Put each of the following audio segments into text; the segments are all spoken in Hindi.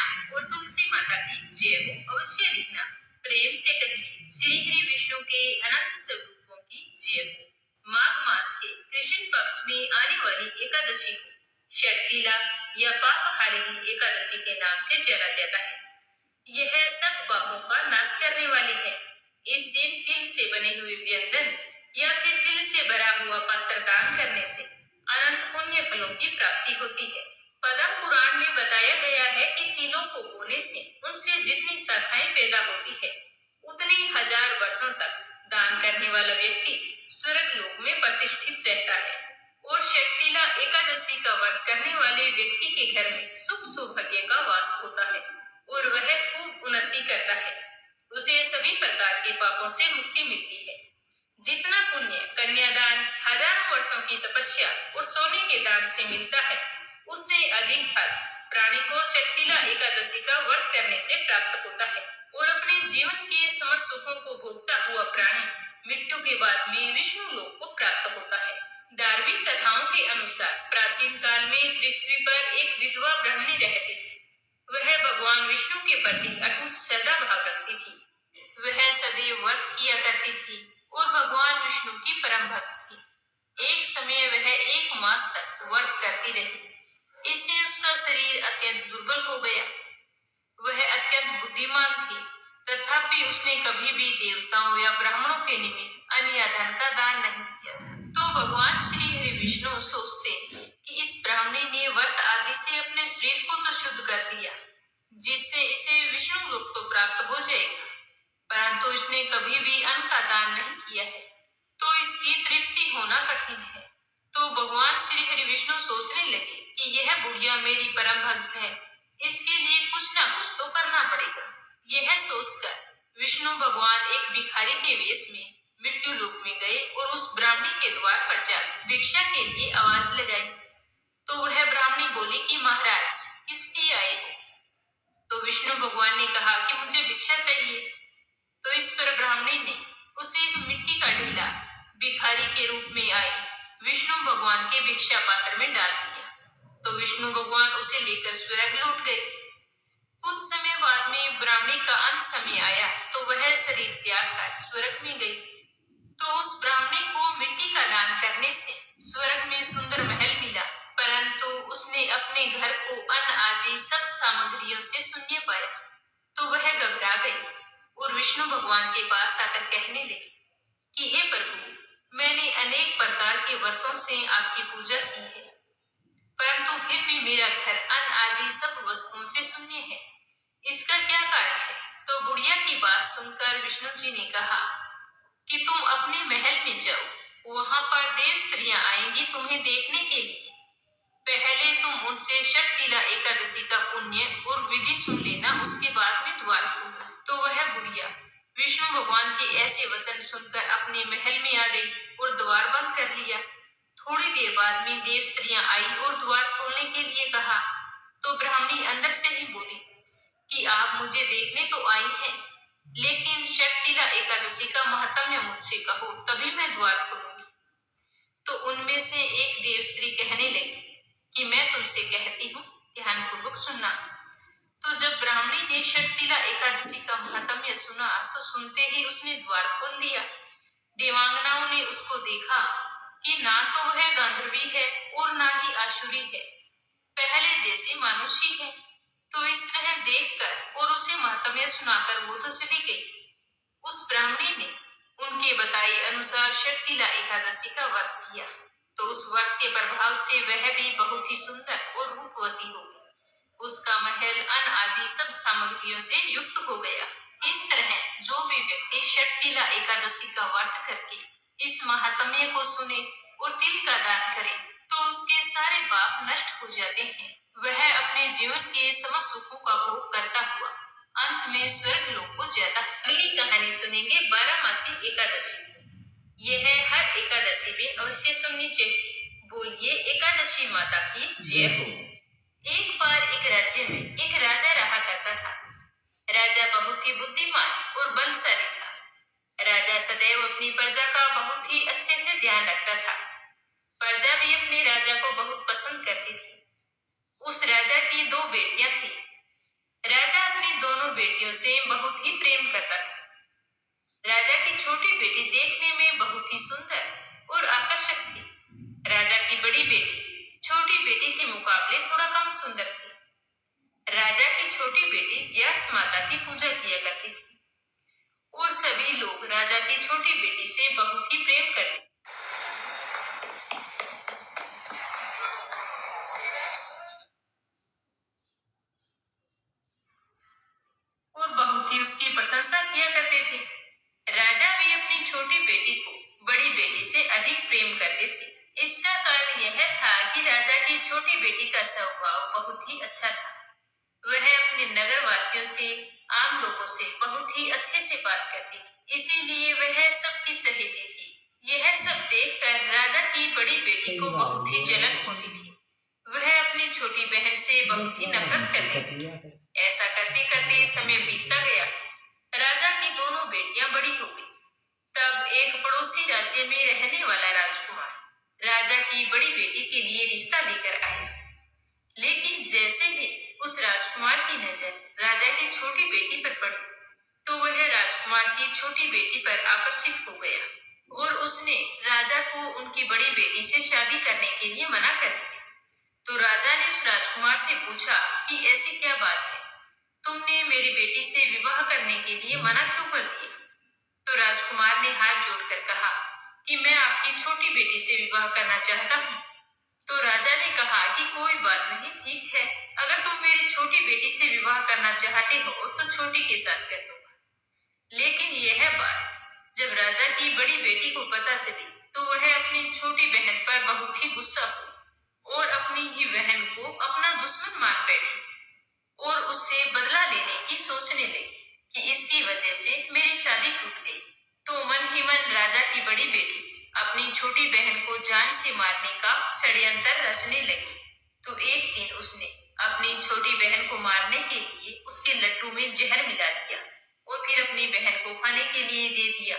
राम और तुलसी माता की जय हो अवश्य लिखना। प्रेम से कहिए श्री हरि विष्णु के अनंत स्वरूपों की जय हो। माघ मास के कृष्ण पक्ष में आने वाली एकादशी को षटतिला या पापहारिणी एकादशी के नाम से जाना जाता है। यह सब पापों का नाश करने वाली है। इस दिन तिल से बने हुए व्यंजन या फिर तिल से भरा हुआ पात्र दान करने से अनंत पुण्य फलों की प्राप्ति होती है। पद्म पुराण में बताया गया है कि तिलों को बोने से उनसे जितनी शाखाएं पैदा होती है उतनी 1000 वर्षों तक दान करने वाला व्यक्ति स्वर्ग लोक में प्रतिष्ठित रहता है। और षटतिला एकादशी का व्रत करने वाले व्यक्ति के घर में सुख सौभाग्य का वास होता है और वह खूब उन्नति करता है। उसे सभी प्रकार के पापों से मुक्ति मिलती है। जितना पुण्य कन्यादान, हजारों वर्षों की तपस्या और सोने के दान से मिलता है, उससे अधिक फल प्राणी को षटतिला एकादशी का व्रत करने से प्राप्त होता है। और अपने जीवन के समस्त सुखों को भोगता हुआ प्राणी मृत्यु के बाद में विष्णु लोक को प्राप्त होता है। धार्मिक कथाओं के अनुसार प्राचीन काल में पृथ्वी पर एक विधवा ब्राह्मणी रहती थी। वह भगवान विष्णु के प्रति अटूट श्रद्धा भाव रखती थी। वह सदैव व्रत किया करती थी और भगवान विष्णु की परम भक्त थी। एक समय वह 1 मास तक व्रत करती रही। इससे उसका शरीर अत्यंत दुर्बल हो गया। वह अत्यंत बुद्धिमान थी, तथापि उसने कभी भी देवताओं या ब्राह्मणों के निमित्त अन्न या धन का दान नहीं किया था। तो भगवान श्री हरि विष्णु सोचते कि इस ब्राह्मणी ने व्रत आदि से अपने शरीर को तो शुद्ध कर लिया, जिससे इसे विष्णु लोक तो प्राप्त हो जाएगा, परंतु इसने कभी भी अन्न का दान नहीं किया है, तो इसकी तृप्ति होना कठिन है। तो भगवान श्री हरि विष्णु सोचने लगे कि यह बुढ़िया मेरी परम भक्त है, इसके लिए कुछ ना कुछ तो करना पड़ेगा। यह सोचकर विष्णु भगवान एक भिखारी के वेश में मृत्यु लोक में गए और उस ब्राह्मणी के द्वार पर जाकर भिक्षा के लिए आवाज लगाई। तो वह ब्राह्मणी बोली कि महाराज किसके लिए आए हो? तो विष्णु भगवान ने कहा कि मुझे भिक्षा चाहिए। तो इस पर ब्राह्मणी ने उसे एक मिट्टी का ढीला भिखारी के रूप में आई विष्णु भगवान के भिक्षा पात्र में डाल दिया। तो विष्णु भगवान उसे लेकर स्वर्ग लौट गए। कुछ समय बाद में ब्राह्मणी का अंत समय आया तो वह शरीर त्याग कर स्वर्ग में गई। तो उस ब्राह्मणी को मिट्टी का दान करने से स्वर्ग में सुंदर महल मिला, परंतु उसने अपने घर को अन्न आदि सब सामग्रियों से शून्य पाया। तो वह घबरा गई और विष्णु भगवान के पास आकर कहने लगी कि हे प्रभु, मैंने अनेक प्रकार के व्रतों से आपकी पूजा की है, परंतु फिर भी मेरा घर अन्न आदि सब वस्तुओं से शून्य है। इसका क्या कारण है? तो बुढ़िया की बात सुनकर विष्णु जी ने कहा कि तुम अपने महल में जाओ, वहां पर देव स्त्रियां आएंगी तुम्हें देखने के लिए। पहले तुम उनसे षटतिला एकादशी का पुण्य और विधि सुन लेना, उसके बाद में द्वार खोलना। तो वह बुढ़िया विष्णु भगवान के ऐसे वचन सुनकर अपने महल में आ गई और द्वार बंद कर लिया। थोड़ी देर बाद में देव स्त्रियां आई और द्वार खोलने के लिए कहा। तो ब्राह्मणी अंदर से ही बोली कि आप मुझे देखने तो आई हैं, लेकिन षटतिला एकादशी का महात्म्य मुझसे कहो, तभी मैं द्वार खोलूंगी। तो उनमें से एक देव स्त्री कहने लगी कि मैं तुमसे कहती हूँ, ध्यान पूर्वक सुनना। तो जब ब्राह्मणी ने षटतिला एकादशी का महात्म्य सुना तो सुनते ही उसने द्वार खोल दिया। देवांगनाओं ने उसको देखा कि ना तो वह गांधर्वी है और ना ही आसुरी है, पहले जैसी मानुषी है। तो इस तरह देखकर और उसे महात्म्य सुनाकर वो तो चली गई। उस ब्राह्मणी ने उनके बताए अनुसार षटतिला एकादशी का व्रत किया, तो उस व्रत के प्रभाव से वह भी बहुत ही सुंदर और रूपवती हो गई। उसका महल अन्न आदि सब सामग्रियों से युक्त हो गया। इस तरह जो भी व्यक्ति षटतिला एकादशी का व्रत करके इस महात्म्य को सुने और तिल का दान करे तो उसके सारे पाप नष्ट हो जाते हैं। वह अपने जीवन के समस्त सुखों का भोग करता हुआ अंत में स्वर्ग लोक को जाता है। अगली कहानी सुनेंगे 12मासी एकादशी। यह हर एकादशी में अवश्य सुननी चाहिए। बोलिए एकादशी माता की जय हो। एक बार एक राज्य में एक राजा रहा करता था। राजा बहुत ही बुद्धिमान और बलशाली था। राजा सदैव अपनी प्रजा का बहुत ही अच्छे से ध्यान रखता था। प्रजा भी अपने राजा को बहुत पसंद करती थी। उस राजा की 2 बेटियां थी। बेटियों से बहुत ही प्रेम करता था। राजा की छोटी बेटी देखने में बहुत ही सुंदर और आकर्षक थी। राजा की बड़ी बेटी छोटी बेटी के मुकाबले थोड़ा कम सुंदर थी। राजा की छोटी बेटी ग्यास माता की पूजा किया करती थी और सभी लोग राजा की छोटी बेटी से बहुत ही प्रेम करते और बहुत ही उसकी प्रशंसा किया करते थे। राजा भी अपनी छोटी बेटी को बड़ी बेटी से अधिक प्रेम करते थे। इसका कारण यह था कि राजा की छोटी बेटी का स्वभाव बहुत ही अच्छा था। वह अपने नगर वासियों से, आम लोगों से बहुत ही अच्छे से बात करती थी, इसीलिए वह सबकी चहेती थी। यह सब देखकर राजा की बड़ी बेटी को बहुत ही जलन होती थी। वह अपनी छोटी बहन से बहुत ही नफरत करती थी। ऐसा करते करते समय बीतता गया। राजा की दोनों बेटियां बड़ी हो गई। तब एक पड़ोसी राज्य में रहने वाला राजकुमार राजा की बड़ी बेटी के लिए रिश्ता लेकर आया। लेकिन जैसे ही उस राजकुमार की नजर राजा की छोटी बेटी पर पड़ी, तो वह राजकुमार की छोटी बेटी पर आकर्षित हो गया और उसने राजा को उनकी बड़ी बेटी से शादी करने के लिए मना कर दिया। तो राजा ने उस राजकुमार से पूछा कि ऐसी क्या बात है, तुमने मेरी बेटी से विवाह करने के लिए मना क्यों कर दिया? तो राजकुमार ने हाथ जोड़कर कहा कि मैं आपकी छोटी बेटी से विवाह करना चाहता हूँ। तो राजा ने कहा कि कोई बात नहीं, ठीक है, अगर तुम मेरी छोटी बेटी से विवाह करना चाहते हो तो छोटी के साथ कर दूंगा। लेकिन यह बात जब राजा की बड़ी बेटी को पता चली, तो वह अपनी छोटी बहन पर बहुत ही गुस्सा हुई और अपनी ही बहन को अपना दुश्मन मान बैठी और उससे बदला लेने की सोचने लगी कि इसकी वजह से मेरी शादी टूट गई। तो मन ही मन राजा की बड़ी बेटी अपनी छोटी बहन को जान से मारने का षड्यंत्र रचने लगी। तो एक दिन उसने अपनी छोटी बहन को मारने के लिए उसके लड्डू में जहर मिला दिया और फिर अपनी बहन को खाने के लिए दे दिया।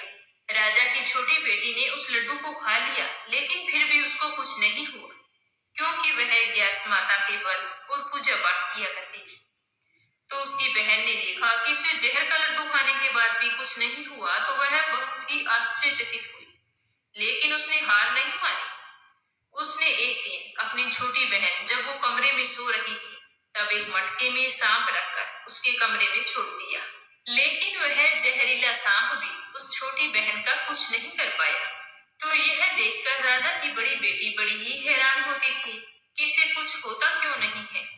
राजा की छोटी बेटी ने उस लड्डू को खा लिया, लेकिन फिर भी उसको कुछ नहीं हुआ, क्योंकि वह ग्यास माता के व्रत और पूजा पाठ किया करती थी। तो उसकी बहन ने देखा कि उसे जहर का लड्डू खाने के बाद भी कुछ नहीं हुआ, तो वह बहुत ही आश्चर्यचकित हुई, लेकिन उसने हार नहीं मानी। उसने एक दिन अपनी छोटी बहन जब वो कमरे में सो रही थी, तब एक मटके में सांप रखकर उसके कमरे में छोड़ दिया। लेकिन वह जहरीला सांप भी उस छोटी बहन का कुछ नहीं कर पाया। तो यह देखकर राजा की बड़ी बेटी बड़ी ही हैरान होती थी कि इसे कुछ होता क्यों नहीं है।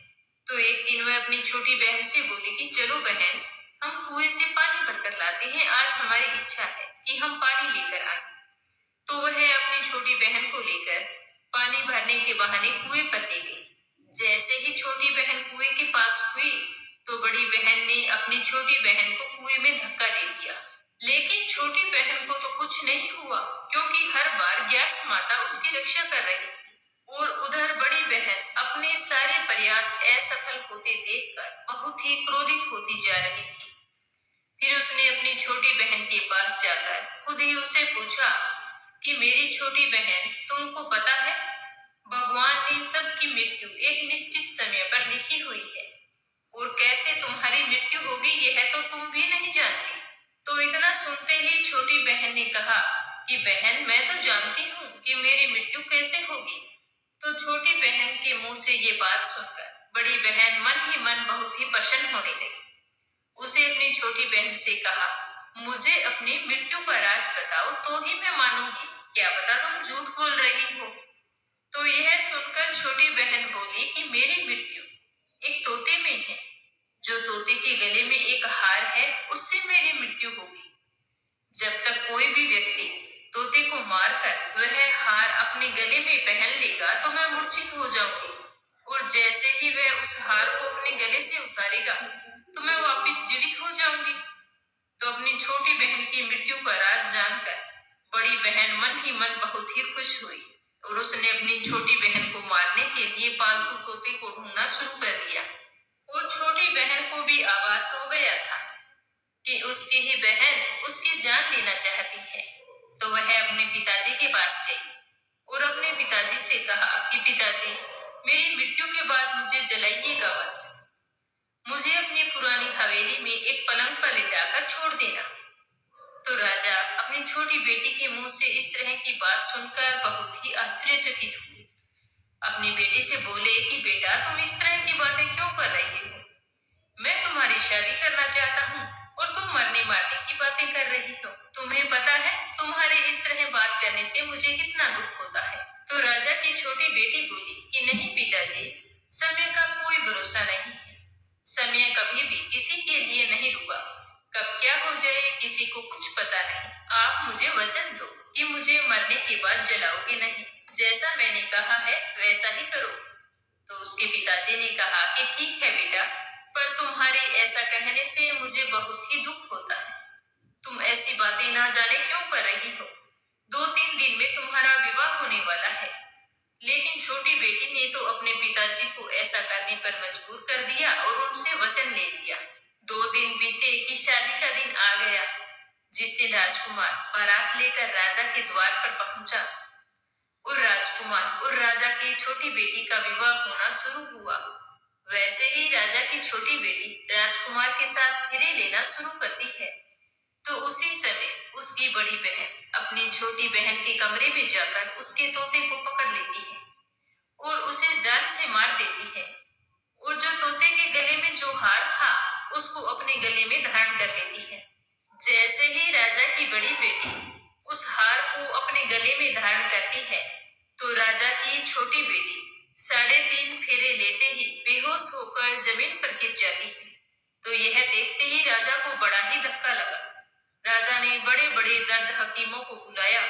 तो एक दिन वह अपनी छोटी बहन से बोली कि चलो बहन, हम कुएं से पानी भरकर लाते हैं, आज हमारी इच्छा है कि हम पानी लेकर आए। तो वह अपनी छोटी बहन को लेकर पानी भरने के बहाने कुएं पर ले गई। जैसे ही छोटी बहन कुएं के पास हुई, तो बड़ी बहन ने अपनी छोटी बहन को कुएं में धक्का दे दिया। लेकिन छोटी बहन को तो कुछ नहीं हुआ, क्योंकि हर बार ग्यास माता उसकी रक्षा कर रही थी और उधर बड़ी बहन अपने सारे प्रयास असफल होते देखकर बहुत ही क्रोधित होती जा रही थी। फिर उसने अपनी छोटी बहन के पास जाकर खुद ही उसे पूछा कि मेरी छोटी बहन, तुमको पता है, भगवान ने सबकी मृत्यु एक निश्चित समय पर लिखी हुई है और कैसे तुम्हारी मृत्यु होगी यह तो तुम भी नहीं जानती। तो इतना सुनते ही छोटी बहन ने कहा कि बहन, मैं तो जानती हूँ कि मेरी मृत्यु कैसे होगी। तो छोटी बहन के मुंह से ये बात सुनकर बड़ी बहन मन ही मन बहुत ही प्रसन्न होने लगी। उसे अपनी छोटी बहन से कहा, मुझे अपनी मृत्यु का राज बताओ तो ही मैं मानूंगी, क्या पता तुम झूठ बोल रही हो। तो यह सुनकर छोटी बहन बोली कि मेरी मृत्यु एक तोते में है, जो तोते के गले में एक हार है, उससे मेरी मृत्यु होगी। जब तक कोई भी व्यक्ति तोते को मारकर वह हार अपने गले में पहन लेगा, तो मैं मूर्छित हो जाऊंगी और जैसे ही वह उस हार को अपने गले से उतारेगा, तो मैं वापस जीवित हो जाऊंगी। तो अपनी छोटी बहन की मृत्यु का राज जानकर बड़ी बहन मन ही मन बहुत ही खुश हुई और उसने अपनी छोटी बहन को मारने के लिए पालतू तोते को ढूंढना शुरू कर दिया। और छोटी बहन को भी आभास हो गया था कि उसकी ही बहन उसकी जान लेना चाहती है। तो वह अपने पिताजी के पास गई और अपने पिताजी से कहा कि पिताजी, मेरी मृत्यु के बाद मुझे जलाइएगा मत। मुझे अपनी पुरानी हवेली में एक पलंग बुलाकर छोड़ देना। तो राजा अपनी छोटी बेटी के मुंह से इस तरह की बात सुनकर बहुत ही आश्चर्यचकित हुए। अपनी बेटी से बोले कि बेटा, तुम इस तरह की बातें क्यों कर रही हो? मैं तुम्हारी शादी करना चाहता हूँ और तुम मरने मारने की बातें कर रही हो। तुम्हें पता है तुम्हारे इस तरह बात करने से मुझे कितना दुख होता है। तो राजा की छोटी बेटी बोली कि नहीं पिताजी, समय का कोई भरोसा नहीं है। समय कभी भी किसी के लिए नहीं रुका। कब क्या हो जाए किसी को कुछ पता नहीं। आप मुझे वचन दो कि मुझे मरने के बाद जलाओगे नहीं। जैसा मैंने कहा है वैसा ही करोगे। तो उसके पिताजी ने कहा कि ठीक है बेटा, पर तुम्हारे ऐसा कहने से मुझे बहुत ही दुख होता है। तुम ऐसी बातें ना जाने क्यों कर रही हो। 2-3 दिन में तुम्हारा विवाह होने वाला है। लेकिन छोटी बेटी ने तो अपने पिताजी को ऐसा करने पर मजबूर कर दिया और उनसे वचन ले लिया। 2 दिन बीते कि शादी का दिन आ गया। जिस दिन राजकुमार बारात लेकर राजा के द्वार पर पहुंचा और राजकुमार और राजा की छोटी बेटी का विवाह होना शुरू हुआ। वैसे ही राजा की छोटी बेटी राजकुमार के साथ फेरे लेना शुरू करती है। तो उसी समय उसकी बड़ी बहन अपनी छोटी बहन के कमरे में जाकर उसके तोते को पकड़ लेती है और उसे जान से मार देती है। और जो तोते के गले में जो हार था उसको अपने गले में धारण कर लेती है। जैसे ही राजा की बड़ी बेटी उस हार को अपने गले में धारण करती है, तो राजा की छोटी बेटी 3.5 फेरे लेते ही बेहोश होकर जमीन पर गिर जाती है। तो यह देखते ही राजा को बड़ा ही धक्का लगा। राजा ने बड़े बड़े दर्द हकीमों को बुलाया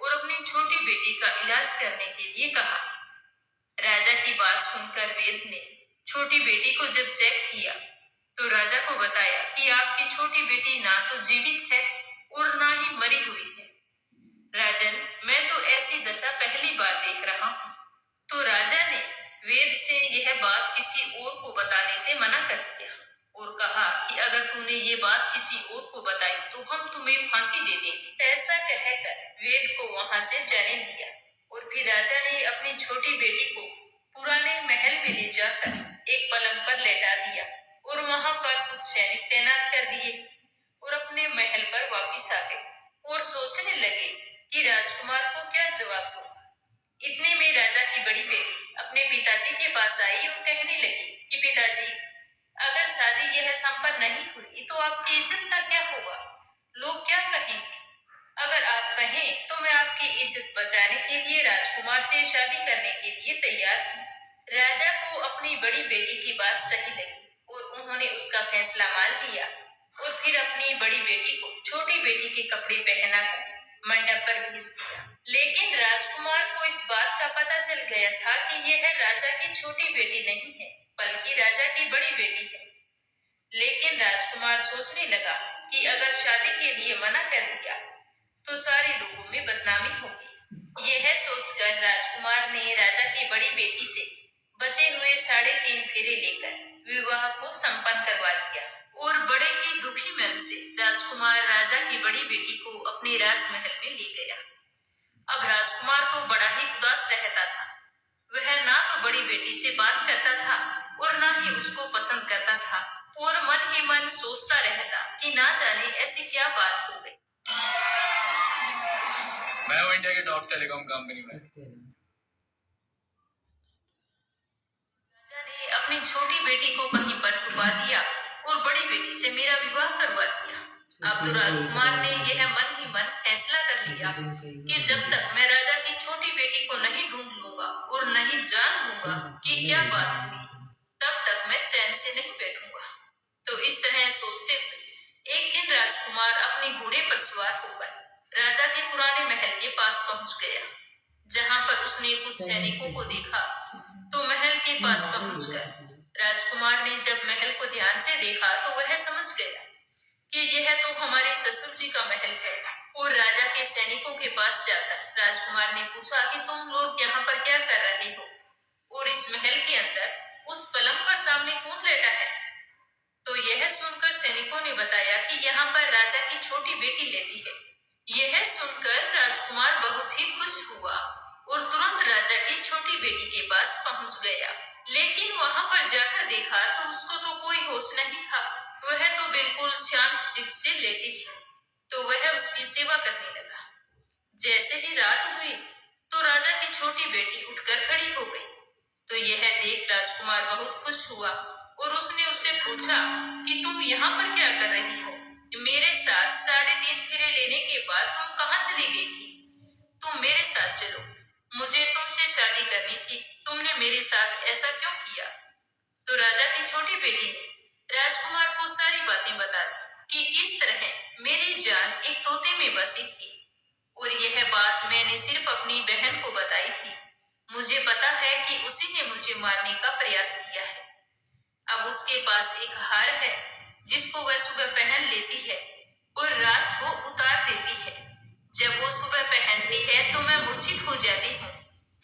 और अपनी छोटी बेटी का इलाज करने के लिए कहा। राजा की बात सुनकर वेद ने छोटी बेटी को जब चेक किया तो राजा को बताया कि आपकी छोटी बेटी ना तो जीवित है और ना ही मरी हुई है। राजन, मैं तो ऐसी दशा पहली बार देख रहा हूँ। तो राजा ने वेद से यह बात किसी और को बताने से मना कर दिया और कहा कि अगर तूने ये बात किसी और को बताई तो हम तुम्हें फांसी दे देंगे। ऐसा कहकर वेद को वहां से जाने दिया और फिर राजा ने अपनी छोटी बेटी को पुराने महल में ले जाकर एक पलंग पर लेटा दिया और वहां पर कुछ सैनिक तैनात कर दिए और अपने महल पर वापिस आ गए और सोचने लगे कि राजकुमार को क्या जवाब दूंगा। इतने में राजा की बड़ी बेटी अपने पिताजी के पास आई और कहने लगी कि पिताजी, अगर शादी यह संपन्न नहीं हुई तो आपकी इज्जत का क्या होगा? लोग क्या कहेंगे? अगर आप कहें तो मैं आपकी इज्जत बचाने के लिए राजकुमार से शादी करने के लिए तैयार हूँ। राजा को अपनी बड़ी बेटी की बात सही लगी और उन्होंने उसका फैसला मान लिया और फिर अपनी बड़ी बेटी को छोटी बेटी के कपड़े पहनाकर मंडप पर भेज दिया। लेकिन राजकुमार को इस बात का पता चल गया था कि यह राजा की छोटी बेटी नहीं है बल्कि राजा की बड़ी बेटी है। लेकिन राजकुमार सोचने लगा कि अगर शादी के लिए मना कर दिया तो सारे लोगों में बदनामी होगी। यह सोचकर राजकुमार ने राजा की बड़ी बेटी से बचे हुए 3.5 फेरे लेकर विवाह को संपन्न करवा दिया और बड़े ही दुखी मन से राजकुमार राजा की बड़ी बेटी को अपने राजमहल में ले गया। अब राजकुमार तो बड़ा ही उदास रहता था। वह ना तो बड़ी बेटी से बात करता था और ना ही उसको पसंद करता था और मन ही मन सोचता रहता कि ना जाने ऐसी क्या बात हो गई। मैं हूँ इंडिया के टॉप टेलीकॉम कंपनी में। राजा ने अपनी छोटी बेटी को कहीं पर छुपा दिया और बड़ी बेटी से मेरा विवाह करवा दिया। अब तो राजकुमार ने यह मन ही मन फैसला कर लिया कि जब तक मैं राजा की छोटी बेटी को नहीं ढूंढ लूंगा और नहीं जान लूंगा कि क्या बात हुई, तब तक मैं चैन से नहीं बैठूंगा। तो इस तरह सोचते हुए एक दिन राजकुमार अपने घोड़े पर सवार होकर राजा के पुराने महल के पास पहुंच गया। जहां पर उसने कुछ सैनिकों को देखा तो महल के पास पहुंचकर राजकुमार ने जब महल को ध्यान से देखा तो वह समझ गया कि यह तो हमारे ससुर जी का महल है। और राजा के सैनिकों के पास जाकर राजकुमार ने पूछा कि तुम लोग यहाँ पर क्या कर रहे हो और इस महल के अंदर उस पलंग पर सामने कौन लेटा है? तो यह सुनकर सैनिकों ने बताया कि यहाँ पर राजा की छोटी बेटी लेटी है। यह सुनकर राजकुमार बहुत ही खुश हुआ और तुरंत राजा की छोटी बेटी के पास पहुंच गया। लेकिन वहां पर जाकर देखा तो उसको तो कोई होश नहीं था। वह तो बिल्कुल शांत चित्त से लेटी थी, तो वह उसकी सेवा करने लगा। जैसे ही रात हुई तो राजा की छोटी बेटी उठकर खड़ी हो गई। तो यह देख राजकुमार बहुत खुश हुआ और उसने उससे पूछा कि तुम यहाँ पर क्या कर रही हो? मेरे साथ 3.5 फेरे लेने के बाद तुम कहाँ चली गई थी? तुम मेरे साथ चलो, मुझे तुमसे शादी करनी थी, तुमने मेरे साथ ऐसा क्यों किया? तो राजा की छोटी बेटी ने राजकुमार को सारी बातें बता दी कि किस तरह मेरी जान एक तोते में बसी थी और यह बात मैंने सिर्फ अपनी बहन को बताई थी। मुझे पता है कि उसी ने मुझे मारने का प्रयास किया है। अब उसके पास एक हार है जिसको वह सुबह पहन लेती है और रात को उतार देती है। जब वो सुबह पहनती है तो मैं मूर्छित हो जाती हूँ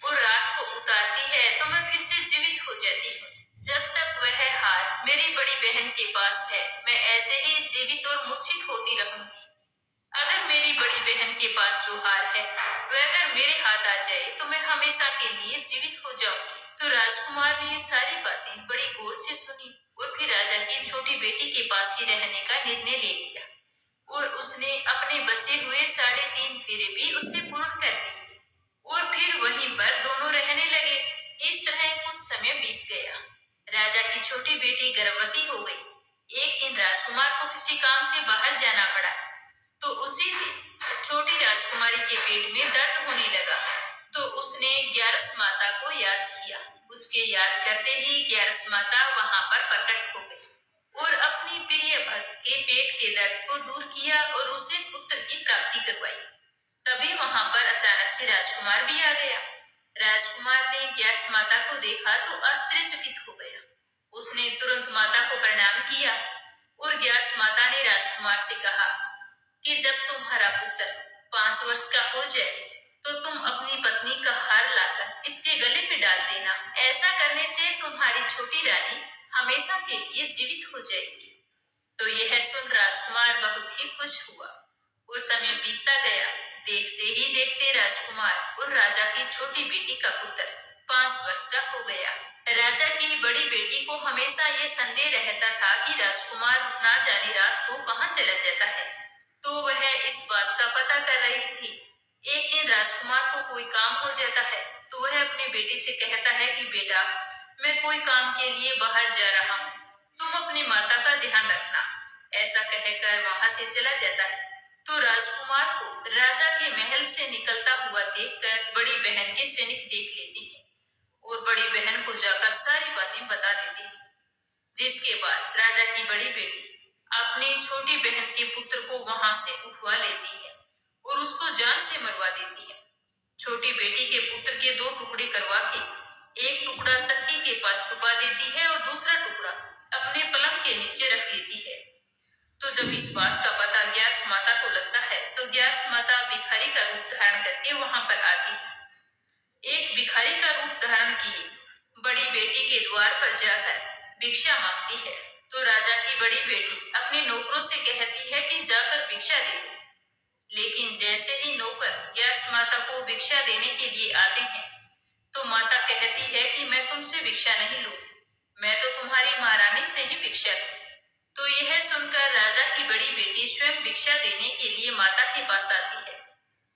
और रात को उतारती है तो मैं फिर से जीवित हो जाती हूँ। जब तक वह हार मेरी बड़ी बहन के पास है, मैं ऐसे ही जीवित और मूर्छित होती रहूंगी। अगर मेरी बड़ी बहन के पास जो हार है वह अगर मेरे हाथ आ जाए तो मैं हमेशा के लिए जीवित हो जाऊंगी। तो राजकुमार ने ये सारी बातें बड़ी गौर से सुनी और फिर राजा की छोटी बेटी के पास ही रहने का निर्णय ले लिया और उसने अपने बचे हुए 3.5 फेरे भी उससे पूर्ण कर लिए और फिर वहीं पर दोनों रहने लगे। इस तरह कुछ समय बीत गया। राजा की छोटी बेटी गर्भवती हो गई। एक दिन राजकुमार को किसी काम से बाहर जाना पड़ा, तो उसी दिन छोटी राजकुमारी के पेट में दर्द होने लगा। तो उसने ग्यारस माता को याद किया। उसके याद करते ही ग्यारस माता वहां पर प्रकट हो गई और अपनी प्रिय भक्त के पेट के दर्द को दूर किया और उसे पुत्र की प्राप्ति करवाई। तभी वहां पर अचानक से राजकुमार भी आ गया। राजकुमार ने ग्यारस माता को देखा तो आश्चर्यचकित हो गया। उसने तुरंत माता को प्रणाम किया और ग्यारस माता ने राजकुमार से कहा कि जब तुम्हारा पुत्र 5 वर्ष का हो जाए तो तुम अपनी पत्नी का हार लाकर इसके गले में डाल देना। ऐसा करने से तुम्हारी छोटी रानी हमेशा के लिए जीवित हो जाएगी। तो यह सुन राजकुमार बहुत ही खुश हुआ और समय बीतता गया। देखते ही देखते राजकुमार और राजा की छोटी बेटी का पुत्र 5 वर्ष का हो गया। राजा की बड़ी बेटी को हमेशा ये संदेह रहता था कि राजकुमार ना जाने रात को कहाँ चला जाता है, तो वह इस बात का पता कर रही थी। एक दिन राजकुमार को कोई काम हो जाता है तो वह अपने बेटे से कहता है कि बेटा, मैं कोई काम के लिए बाहर जा रहा हूँ, तुम अपनी माता का ध्यान रखना। ऐसा कहकर वहां से चला जाता है। तो राजकुमार को राजा के महल से निकलता हुआ देखकर बड़ी बहन के सैनिक देख लेती है और बड़ी बहन को जाकर सारी बातें बता देती है। जिसके बाद राजा की बड़ी बेटी अपनी छोटी बहन के पुत्र को वहां से उठवा लेती है और उसको जान से मरवा देती है। छोटी बेटी के पुत्र के 2 टुकड़े करवा के एक टुकड़ा चक्की के पास छुपा देती है और दूसरा टुकड़ा अपने पलंग के नीचे रख लेती है। तो जब इस बात का पता ग्यारस माता को लगता है तो ग्यारस माता भिखारी का रूप धारण करके वहां पर आती है। एक भिखारी का रूप धारण किए बड़ी बेटी के द्वार पर जाकर भिक्षा मांगती है। तो राजा की बड़ी बेटी अपने नौकरों से कहती है कि जाकर भिक्षा दे दो। लेकिन जैसे ही नौकर ग्यारस माता को भिक्षा देने के लिए आते हैं तो माता कहती है कि मैं तुमसे भिक्षा नहीं लूंगी, मैं तो तुम्हारी महारानी से ही भिक्षा लूंगी। तो यह सुनकर राजा की बड़ी बेटी स्वयं भिक्षा देने के लिए माता के पास आती है।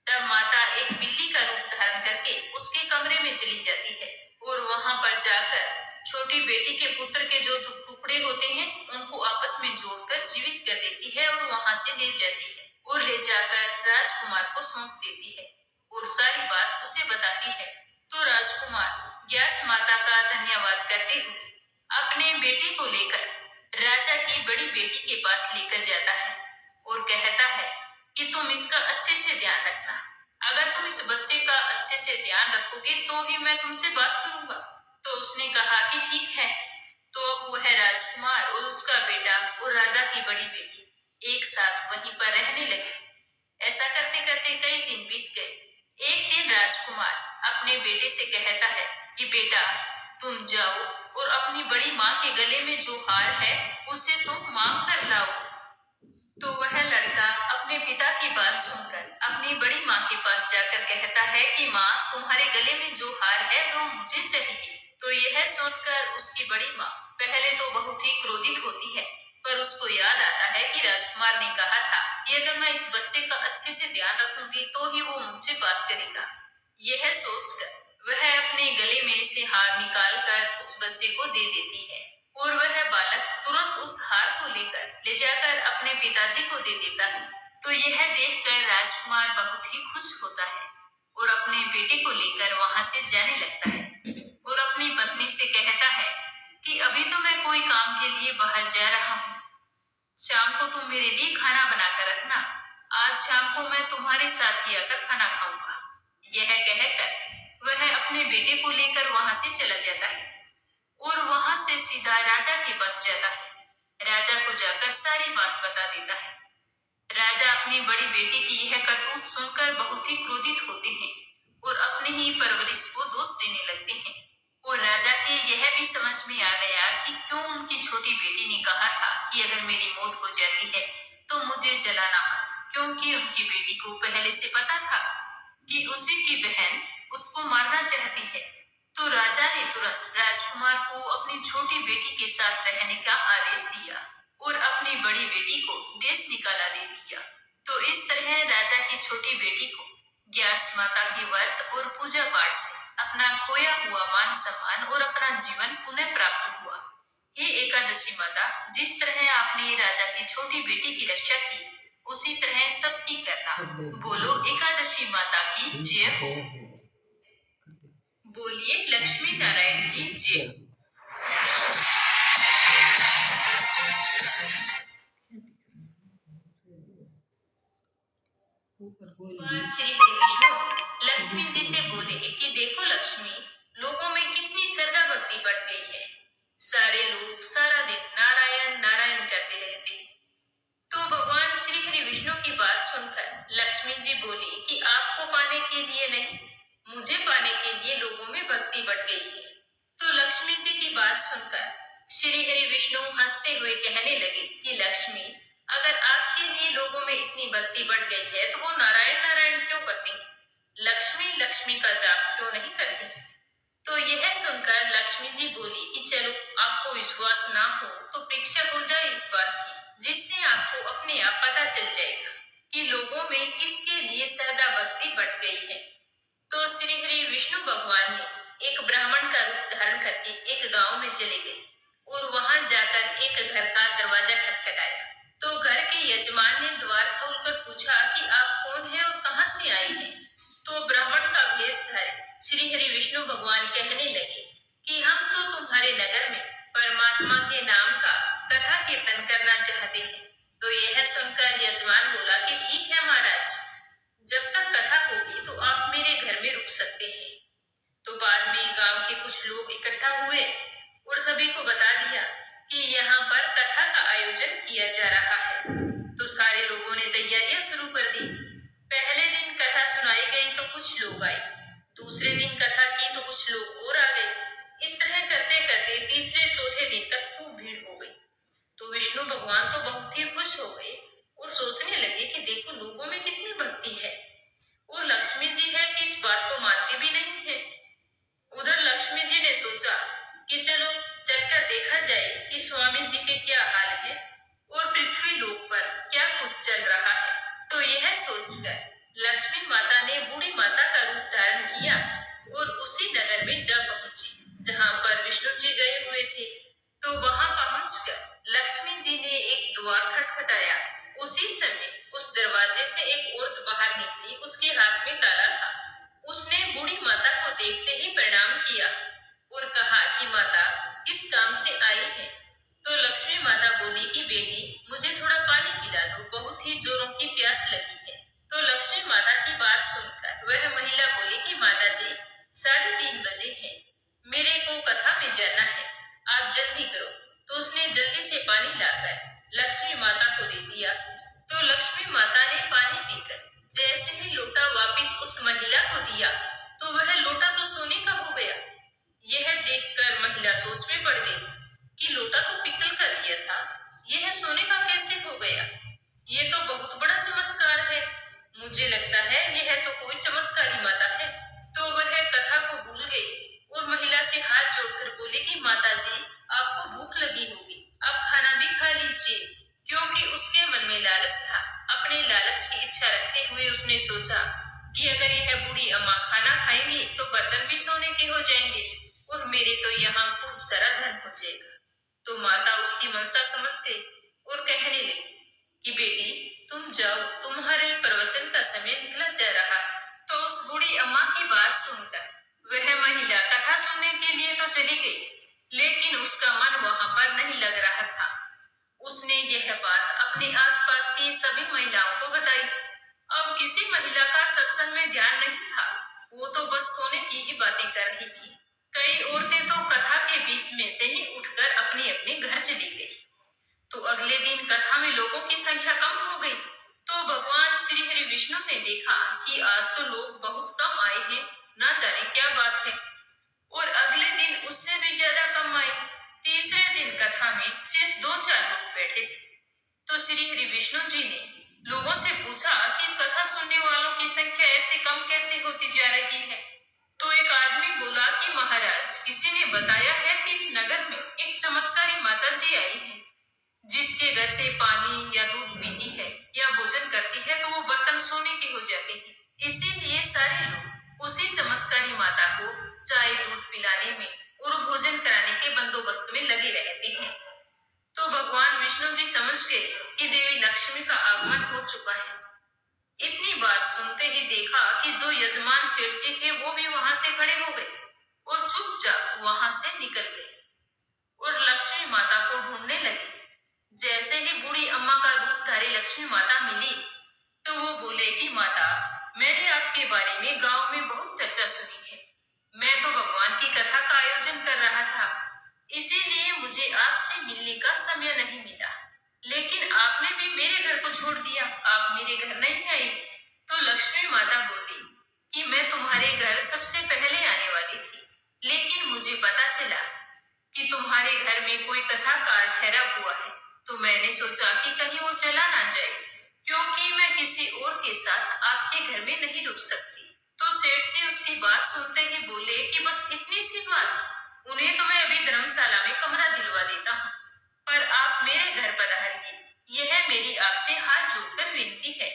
तब माता एक बिल्ली का रूप धारण करके उसके कमरे में चली जाती है और वहां पर जाकर छोटी बेटी के पुत्र के जो टुकड़े होते हैं उनको आपस में जोड़कर जीवित कर देती है और वहां से ले जाती है और ले जाकर राजकुमार को सौंप देती है और सारी बात उसे बताती है। तो राजकुमार ग्यारस माता का धन्यवाद करते हुए अपने बेटे को लेकर राजा की बड़ी बेटी के पास लेकर जाता है और कहता है कि तुम इसका अच्छे से ध्यान रखना। अगर तुम इस बच्चे का अच्छे से ध्यान रखोगे तो ही मैं तुमसे बात करूंगा। तो उसने कहा कि ठीक है। तो अब वह राजकुमार और उसका बेटा और राजा की बड़ी बेटी एक साथ वहीं पर रहने लगे। ऐसा करते करते कई दिन बीत गए। एक दिन राजकुमार अपने बेटे से कहता है कि बेटा, तुम जाओ और अपनी बड़ी माँ के गले में जो हार है उसे तुम मांग कर लाओ। तो वह लड़का अपने पिता की बात सुनकर अपनी बड़ी माँ के पास जाकर कहता है कि माँ, तुम्हारे गले में जो हार है वो मुझे चाहिए। तो यह सुनकर उसकी बड़ी माँ पहले तो बहुत ही क्रोधित होती है, पर उसको याद आता राजकुमार ने कहा था कि अगर मैं इस बच्चे का अच्छे से ध्यान रखूंगी तो ही वो मुझसे बात करेगा। यह सोचकर वह अपने गले में से हार निकालकर उस बच्चे को दे देती है और वह बालक तुरंत उस हार को लेकर ले जाकर अपने पिताजी को दे देता है। तो यह देखकर राजकुमार बहुत ही खुश होता है और अपने बेटे को लेकर वहां से जाने लगता है और अपनी पत्नी से कहता है कि अभी तो मैं कोई काम के लिए बाहर जा रहा हूँ। शाम को तुम मेरे लिए खाना बनाकर रखना। आज शाम को मैं तुम्हारे साथ ही आकर खाना खाऊंगा। यह कहकर वह अपने बेटे को लेकर वहां से चला जाता है और वहां से सीधा राजा के पास जाता है। राजा को जाकर सारी बात बता देता है। राजा अपनी बड़ी बेटी की यह करतूत सुनकर बहुत ही क्रोधित होते हैं और अपनी ही परवरिश को दोष देने लगते हैं। और राजा के यह भी समझ में आ गया कि क्यों उनकी छोटी बेटी ने कहा था कि अगर मेरी मौत हो जाती है तो मुझे जलाना मत, क्योंकि उनकी बेटी को पहले से पता था कि उसी की बहन उसको मारना चाहती है। तो राजा ने तुरंत राजकुमार को अपनी छोटी बेटी के साथ रहने का आदेश दिया और अपनी बड़ी बेटी को देश निकाला दे दिया। तो इस तरह राजा की छोटी बेटी को ग्यास माता के व्रत और पूजा पाठ से अपना खोया हुआ मान सम्मान और अपना जीवन पुनः प्राप्त हुआ। हे एकादशी माता, जिस तरह आपने राजा की छोटी बेटी की रक्षा की उसी तरह सबकी करना। बोलो एकादशी माता की जय हो। बोलिए लक्ष्मी नारायण की जय। श्री हरि विष्णु लक्ष्मी जी से बोले कि देखो लक्ष्मी, लोगों में कितनी श्रद्धा भक्ति बढ़ गई है। सारे लोग सारा दिन नारायण नारायण करते रहते हैं। तो भगवान श्री हरि विष्णु की बात सुनकर लक्ष्मी जी बोली कि आपको पाने के लिए नहीं, मुझे पाने के लिए लोगों में भक्ति बढ़ गई है। तो लक्ष्मी जी की बात सुनकर श्री हरि विष्णु हंसते हुए कहने लगे कि लक्ष्मी, अगर आपके लिए लोगों में इतनी भक्ति बढ़ गई है तो वो नारायण नारायण क्यों करते हैं, लक्ष्मी लक्ष्मी का जाप क्यों नहीं करते हैं? तो यह सुनकर लक्ष्मी जी बोली कि चलो, आपको विश्वास ना हो तो परीक्षा हो जाए इस बात की, जिससे आपको अपने आप पता चल जाएगा कि लोगों में किसके लिए श्रद्धा भक्ति बढ़ गई है। तो श्री हरि विष्णु भगवान ने एक ब्राह्मण का रूप धारण करके एक गांव में चले गए और वहां जाकर एक घर का दरवाजा खटखटाया। तो घर के यजमान ने द्वार खोलकर पूछा कि आप कौन हैं और कहां से आए हैं। तो ब्राह्मण का वेश धारे श्री हरि विष्णु भगवान कहने लगे कि हम तो तुम्हारे नगर में परमात्मा के नाम का कथा कीर्तन करना चाहते हैं। तो यह सुनकर यजमान बोला कि ठीक है महाराज, जब तक कथा होगी तो आप मेरे घर में रुक सकते हैं। तो बाद में गांव के कुछ लोग इकट्ठा हुए और सभी को बता दिया कि यहाँ पर कथा का आयोजन किया जा रहा है। तो सारे लोगों ने तैयारियां शुरू कर दी। पहले दिन कथा सुनाई गई तो कुछ लोग आए, दूसरे दिन कथा की तो कुछ लोग और आ गए। इस तरह करते करते तीसरे चौथे दिन तक खूब भीड़ हो गई। तो विष्णु भगवान तो बहुत ही खुश हो गए और सोचने लगे कि देखो लोगों में कितनी भक्ति है और लक्ष्मी जी है कि इस बात को मानते भी नहीं है। उधर लक्ष्मी जी ने सोचा कि चलो चलकर देखा जाए कि स्वामी जी के क्या हाल है और पृथ्वी लोक पर क्या कुछ चल रहा है। तो यह सोचकर लक्ष्मी माता ने बूढ़ी माता का रूप धारण किया और उसी नगर में जा पहुंची जहां पर विष्णु जी गए हुए थे। तो वहां पहुंचकर लक्ष्मी जी ने एक द्वार खटखटाया। उसी समय उस दरवाजे से एक औरत बाहर निकली, उसके हाथ में ताला था। उसने बूढ़ी माता को देखते ही प्रणाम किया और कहा कि माता किस काम से आई है। तो लक्ष्मी माता बोली कि बेटी मुझे थोड़ा पानी पिला दो, बहुत ही जोरों की प्यास लगी है। तो लक्ष्मी माता की बात सुनकर वह महिला बोली कि माता जी 3:30 बजे है, मेरे को कथा में जाना है, आप जल्दी करो। तो उसने जल्दी से पानी लाकर लक्ष्मी माता को दे दिया। तो लक्ष्मी माता ने पानी पीकर जैसे ही लोटा वापिस उस महिला को दिया तो वह लोटा तो सोने का हो गया। यह देखकर महिला सोच में पड़ गई कि लोटा तो पित्तल का दिया था, यह सोने का कैसे हो गया। ये तो बहुत बड़ा चमत्कार है, मुझे लगता है यह तो कोई चमत्कारी माता है। तो वह कथा को भूल गई और महिला से हाथ जोड़कर बोले कि माता जी आपको भूख लगी होगी, आप खाना भी खा लीजिए, क्योंकि उसके मन में लालच था। अपने लालच की इच्छा रखते हुए उसने सोचा कि अगर यह बूढ़ी अम्मा खाना खाएंगी तो बर्तन भी सोने के हो जाएंगे और मेरे तो यहाँ खूब सारा धन हो जाएगा। तो माता उसकी मनसा समझ गई और कहने लगी कि बेटी तुम जाओ, तुम्हारे प्रवचन का समय निकला जा रहा है। तो उस बूढ़ी अम्मा की बात सुनकर वह महिला कथा सुनने के लिए तो चली गई, लेकिन उसका मन वहां पर नहीं लग रहा था। उसने यह बात अपने आसपास की सभी महिलाओं को बताई। अब किसी महिला का सत्संग में ध्यान नहीं था, वो तो बस सोने की ही बातें कर रही थी। कई औरतें तो कथा के बीच में से ही उठकर अपने अपने घर चली गई। तो अगले दिन कथा में लोगों की संख्या कम हो गई। तो भगवान श्री हरि विष्णु ने देखा कि आज तो लोग बहुत कम आए हैं, ना जाने क्या बात है। और अगले दिन उससे भी ज्यादा कम आए। तीसरे दिन कथा में सिर्फ 2-4 लोग बैठे थे। तो श्री हरि विष्णु जी ने लोगों से पूछा कि कथा सुनने वालों की संख्या ऐसे कम कैसे होती जा रही है। तो एक आदमी बोला कि महाराज, किसी ने बताया है कि इस नगर में एक चमत्कारी माता जी आई है, जिसके घर से पानी या दूध पीती है या भोजन करती है तो वो बर्तन सोने के हो जाते हैं। इसीलिए सारे लोग उसी चमत्कारी माता को चाय दूध पिलाने में और भोजन कराने के बंदोबस्त में लगे रहते हैं। तो भगवान विष्णु जी समझ गए कि देवी लक्ष्मी का आगमन हो चुका है। इतनी बात सुनते ही देखा कि जो यजमान सेठ जी थे वो भी वहां से खड़े हो गए और चुपचाप वहां से निकल गए और लक्ष्मी माता को ढूंढने लगे। जैसे ही बूढ़ी अम्मा का रूपधारी लक्ष्मी माता मिली तो वो बोले कि माता, मैंने आपके बारे में गांव में बहुत चर्चा सुनी है। मैं तो भगवान की कथा का आयोजन कर रहा था, इसीलिए मुझे आपसे मिलने का समय नहीं मिला। लेकिन आपने भी मेरे घर को छोड़ दिया, आप मेरे घर नहीं आई। तो लक्ष्मी माता बोली कि मैं तुम्हारे घर सबसे पहले आने वाली थी, लेकिन मुझे पता चला कि तुम्हारे घर में कोई कथाकार ठहरा हुआ है, तो मैंने सोचा कि कहीं वो चला ना जाए, क्योंकि मैं किसी और के साथ आपके घर में नहीं रुक सकती। तो सेठ जी उसकी बात सुनते ही बोले कि बस इतनी सी बात, उन्हें तो मैं अभी धर्मशाला में कमरा दिलवा देता हूँ, पर आप मेरे घर पधारिए, यह मेरी आपसे हाथ जोड़कर विनती है।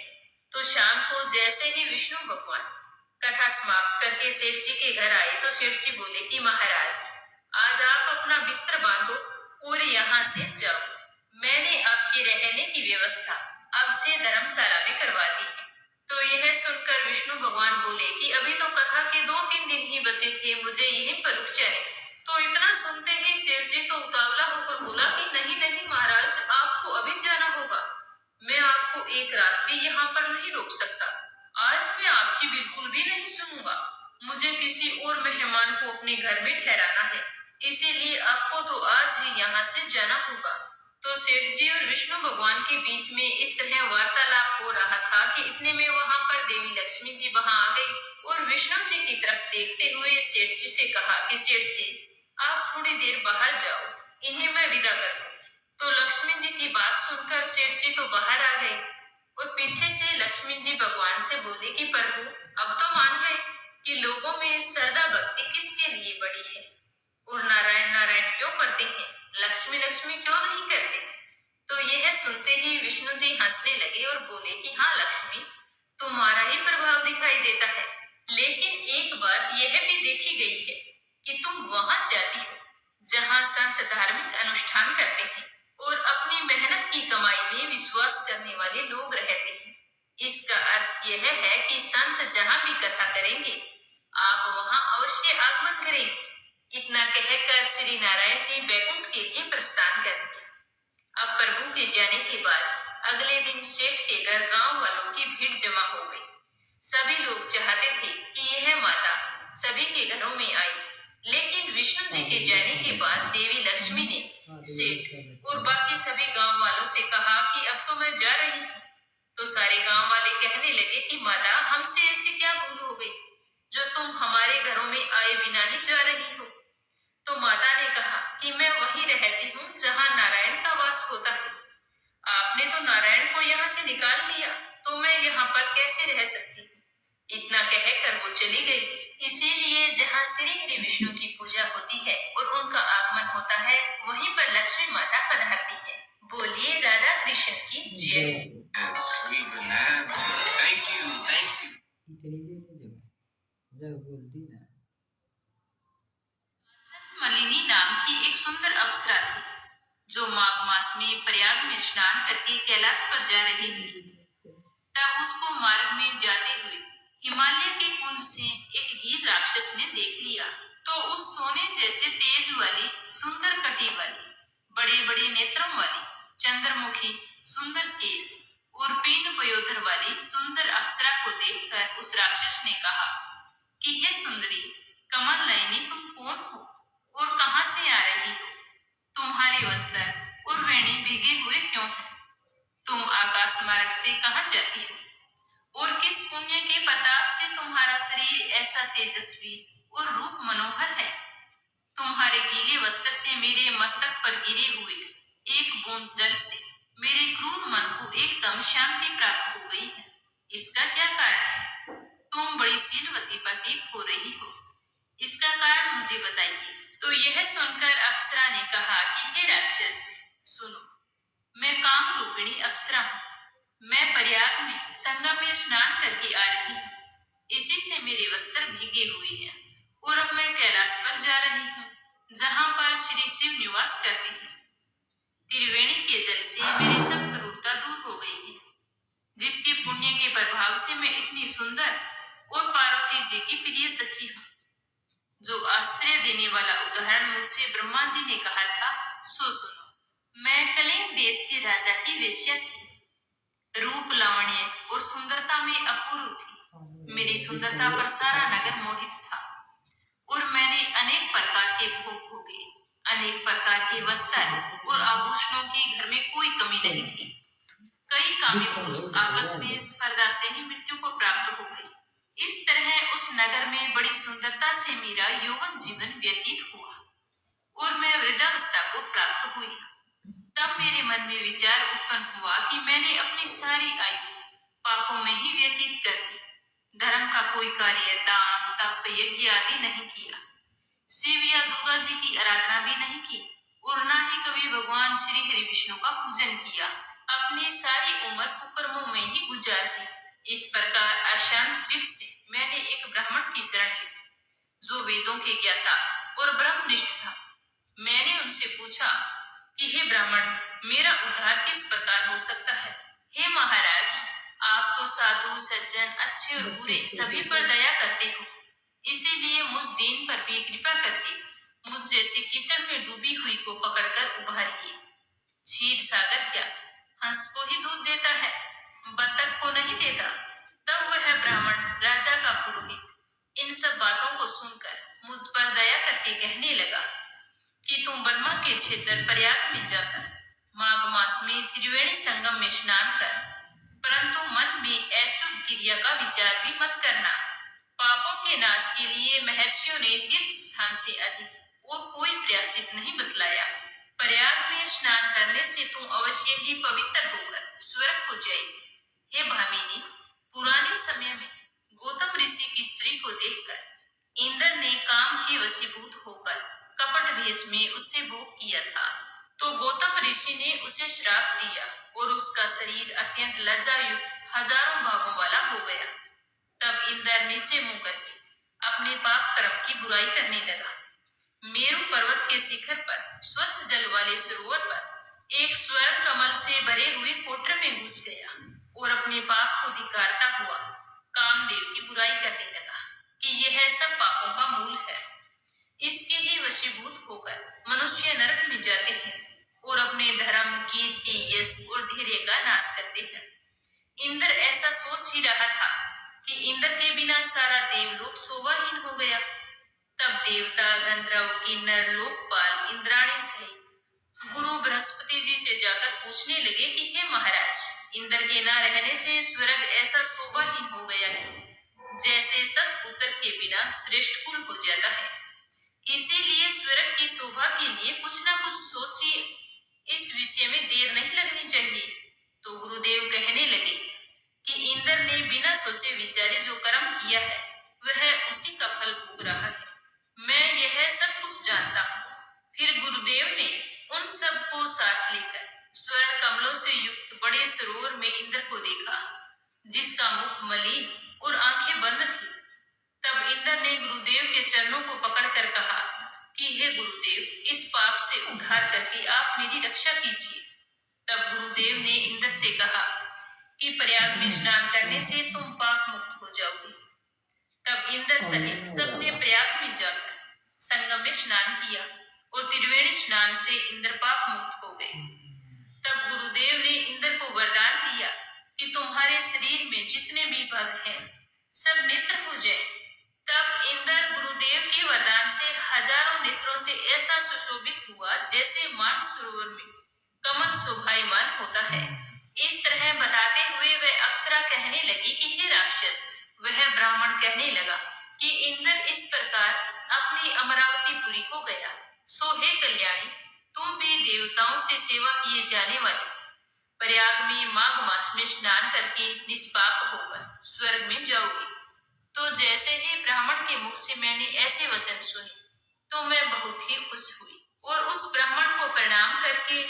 तो शाम को जैसे ही विष्णु भगवान कथा समाप्त करके सेठ जी के घर आए तो सेठ जी बोले कि महाराज, आज आप अपना बिस्तर बांधो और यहाँ से जाओ। मैंने आपके रहने की व्यवस्था अब से धर्मशाला में करवा दी है। तो यह सुनकर विष्णु भगवान बोले कि अभी तो कथा के 2-3 दिन ही बचे थे, मुझे यहीं पर रुक जाए। तो इतना सुनते ही सेठ जी तो उतावला होकर बोला कि नहीं नहीं महाराज, आपको अभी जाना होगा। मैं आपको एक रात भी यहाँ पर नहीं रोक सकता। आज मैं आपकी बिल्कुल भी नहीं सुनूंगा। मुझे किसी और मेहमान को अपने घर में ठहराना है, इसीलिए आपको तो आज ही यहाँ से जाना होगा। तो सेठ जी और विष्णु भगवान के बीच में इस तरह वार्तालाप हो रहा था कि इतने में वहां पर देवी लक्ष्मी जी वहां आ गई और विष्णु जी की तरफ देखते हुए सेठ जी से कहा कि सेठ जी, आप थोड़ी देर बाहर जाओ, इन्हें मैं विदा कर दूं। तो लक्ष्मी जी की बात सुनकर सेठ जी तो बाहर आ गए और पीछे से लक्ष्मी जी भगवान से बोले कि प्रभु, अब तो मान गए कि लोगों में श्रद्धा भक्ति किसके लिए बड़ी है और नारायण नारायण क्यों करते हैं, लक्ष्मी लक्ष्मी क्यों नहीं करते। तो यह सुनते ही विष्णु जी हंसने लगे और बोले कि हाँ लक्ष्मी, तुम्हारा ही प्रभाव दिखाई देता है, लेकिन एक बात यह भी देखी गई है कि तुम वहां जाती हो जहां संत धार्मिक अनुष्ठान करते हैं और अपनी मेहनत की कमाई में विश्वास करने वाले लोग रहते हैं। इसका अर्थ यह है कि संत जहां भी कथा करेंगे, आप वहां अवश्य आगमन करेंगे। इतना कहकर श्री नारायण ने बैकुंठ के लिए प्रस्थान कर दिया। अब प्रभु के जाने के बाद अगले दिन सेठ के घर गांव वालों की भीड़ जमा हो गई। सभी लोग चाहते थे कि यह माता सभी के घरों में आई, लेकिन विष्णु जी के जाने के बाद देवी लक्ष्मी ने सेठ और बाकी सभी गांव वालों से कहा कि अब तो मैं जा रही हूँ। तो सारे गांव वाले कहने लगे कि माता, हमसे ऐसी क्या भूल हो गई जो तुम हमारे घरों में आए बिना ही जा रही हो। तो माता ने कहा कि मैं वहीं रहती हूँ जहाँ नारायण का वास होता है। आपने तो नारायण को यहाँ से निकाल दिया, तो मैं यहाँ पर कैसे रह सकती हूँ। इतना कहकर वो चली गई। इसीलिए जहाँ श्री हरि विष्णु की पूजा होती है और उनका आगमन होता है, वहीं पर लक्ष्मी माता पधारती है। बोलिए राधा कृष्ण की जय। That's sweet banana. Thank you, thank you. इतनी भी नहीं जब जब बोलती ना मलिनी नाम की एक सुंदर अप्सरा थी जो माघ मास में प्रयाग में स्नान करके कैलाश पर जा रही थी। तब उसको मार्ग में जाते हुए हिमालय के कुंज से एक गिर राक्षस ने देख लिया। तो उस सोने जैसे तेज वाली, सुंदर कटी वाली, बड़े बड़े नेत्रों वाली, चंद्रमुखी, सुंदर केस और पीन पयोधर वाली सुंदर अप्सरा को देखकर उस राक्षस ने कहा कि हे सुंदरी, कमल नयनी, तुम कौन हो और कहां से आ रही हो? तुम्हारे वस्त्र और वेणी भीगे हुए क्यों हैं? तुम आकाश मार्ग से कहां जाती हो? और किस पुण्य के प्रताप से तुम्हारा शरीर ऐसा तेजस्वी और रूप मनोहर है? तुम्हारे गीले वस्त्र से मेरे मस्तक पर गिरे हुए एक बूंद जल से मेरे क्रूर मन को एकदम शांति प्राप्त हो गई है। इसका क्या कारण है? तुम बड़ी शीलवती प्रतीत हो रही हो। इसका कारण मुझे बताइए। तो यह सुनकर अप्सरा ने कहा कि हे राक्षस, सुनो, मैं काम रूपिणी अप्सरा हूँ। मैं प्रयाग में संगम में स्नान करके आ रही हूँ। इसी से मेरे वस्त्र भीगे हुए हैं और अब मैं कैलाश पर जा रही हूँ, जहाँ पर श्री शिव निवास करते हैं। त्रिवेणी के जल से मेरी सब क्रूरता दूर हो गई है, जिसके पुण्य के प्रभाव से मैं इतनी सुंदर और पार्वती जी की प्रिय सखी हूँ। जो आश्चर्य देने वाला उदाहरण मुझसे ब्रह्मा जी ने कहा था, सो सुनो। मैं कलिंग देश के राजा की वेश्या थी। रूप, लावण्य और सुंदरता में अपूर्व थी। मेरी सुंदरता पर सारा नगर मोहित था और मैंने अनेक प्रकार के भोग भोगे। अनेक प्रकार के वस्त्र और आभूषणों की घर में कोई कमी नहीं थी। कई कामी पुरुष आपस में स्पर्धा से ही मृत्यु को प्राप्त हो गए। इस तरह उस नगर में बड़ी सुंदरता से मेरा यौवन जीवन व्यतीत हुआ और मैं वृद्धावस्था को प्राप्त हुई। तब मेरे मन में विचार उत्पन्न हुआ कि मैंने अपनी सारी आयु पापों में ही व्यतीत कर दी। धर्म का कोई कार्य, दान, तप, यज्ञ आदि नहीं किया। शिव या दुर्गा जी की आराधना भी नहीं की और न ही कभी भगवान श्री हरि विष्णु का पूजन किया। अपनी सारी उम्र कुकर्मों में ही गुजार दी। इस प्रकार अशांत चित्त से मैंने एक ब्राह्मण की शरण ली, जो वेदों के ज्ञाता और ब्रह्मनिष्ठ था। मैंने उनसे पूछा कि हे ब्राह्मण, मेरा उद्धार किस प्रकार हो सकता है? हे महाराज, आप तो साधु, सज्जन, अच्छे और बुरे सभी पर दया करते हो। इसीलिए मुझ दीन पर भी कृपा करके मुझ जैसे कीचड़ में डूबी हुई को पकड़कर उभारिए। क्षीर सागर क्या हंस को ही दूध देता है, बतख को नहीं देता। तब वह ब्राह्मण, राजा का पुरोहित, इन सब बातों को सुनकर मुझ पर दया करके कहने लगा कि तुम बर्मा के क्षेत्र प्रयाग में जाकर माघ मास में त्रिवेणी संगम में स्नान कर, परंतु मन में अशुभ क्रिया का विचार भी मत करना। पापों के नाश के लिए महर्षियों ने तीर्थ स्थान से अधिक और कोई प्रयासित नहीं बतलाया। प्रयाग में स्नान करने से तुम अवश्य ही पवित्र होकर स्वर्ग को जाएगी। हे भामिनी, पुराने समय में गौतम ऋषि की स्त्री को देखकर इंद्र ने काम के वशीभूत होकर कपट भेष में उससे भोग किया था। तो गौतम ऋषि ने उसे श्राप दिया और उसका शरीर अत्यंत लज्जायुक्त हजारों भागों वाला हो गया। तब इंद्र नीचे मुंह करके अपने पाप कर्म की बुराई करने लगा। मेरु पर्वत के शिखर पर स्वच्छ जल वाले सरोवर पर एक स्वर्ण कमल से भरे हुए कोटर में घुस गया और अपने पाप को धिक्कारता हुआ कामदेव की बुराई करने लगा कि यह सब पापों का मूल है। इसके ही वशीभूत होकर मनुष्य नरक में जाते हैं और अपने धर्म, कीर्ति, यश और धैर्य का नाश करते हैं। इंद्र ऐसा सोच ही रहा था कि इंद्र के बिना सारा देवलोक शोभाहीन हो गया। तब देवता, गंधर्व, किन्नर, लोकपाल, इंद्राणी सहित गुरु बृहस्पति जी से जाकर पूछने लगे कि हे महाराज, इंद्र के न रहने से स्वर्ग ऐसा शोभाहीन हो गया है जैसे सब पुत्र के बिना श्रेष्ठ कुल हो जाता है। इसीलिए स्वर्ग की शोभा के लिए कुछ न कुछ सोचिए। इस विषय में देर नहीं लगनी चाहिए। तो गुरुदेव कहने लगे कि इंद्र ने बिना सोचे विचारे जो कर्म किया है वह उसी का फल भोग रहा है। मैं यह सब कुछ जानता हूँ। फिर गुरुदेव ने उन सब को साथ लेकर स्वर्ण कमलों से युक्त बड़े सरोवर में इंद्र को देखा, जिसका मुख मलिन और आंखें बंद थी। तब इंद्र ने गुरुदेव के चरणों को पकड़कर कहा कि हे गुरुदेव, इस पाप से उद्धार करके आप मेरी रक्षा कीजिए। तब गुरुदेव ने इंद्र से कहा कि प्रयाग में स्नान करने से तुम पाप मुक्त हो जाओगे। तब इंद्र सहित सबने प्रयाग में जाकर संगम में स्नान किया और त्रिवेणी स्नान से इंद्र पाप मुक्त हो गए। तब गुरुदेव ने इंद्र को वरदान दिया कि तुम्हारे शरीर में जितने भी भाग हैं, सब नेत्र हो जाए। तब इंद्र गुरुदेव के वरदान से हजारों नेत्रों से ऐसा सुशोभित हुआ जैसे मानसरोवर में कमल शोभायमान होता है। इस तरह बताते हुए वह अप्सरा कहने लगी कि हे राक्षस। वह ब्राह्मण कहने लगा कि इंद्र इस प्रकार अपनी अमरावतीपुरी को गया। सो हे कल्याणी, तुम भी देवताओं से सेवा किए जाने वाली प्रयाग में माघ मास में स्नान करके निष्पाप होकर स्वर्ग में जाओगे। तो जैसे ही ब्राह्मण के मुख से मैंने ऐसे वचन सुने, तो मैं बहुत ही खुश हुई और उस ब्राह्मण को प्रणाम करके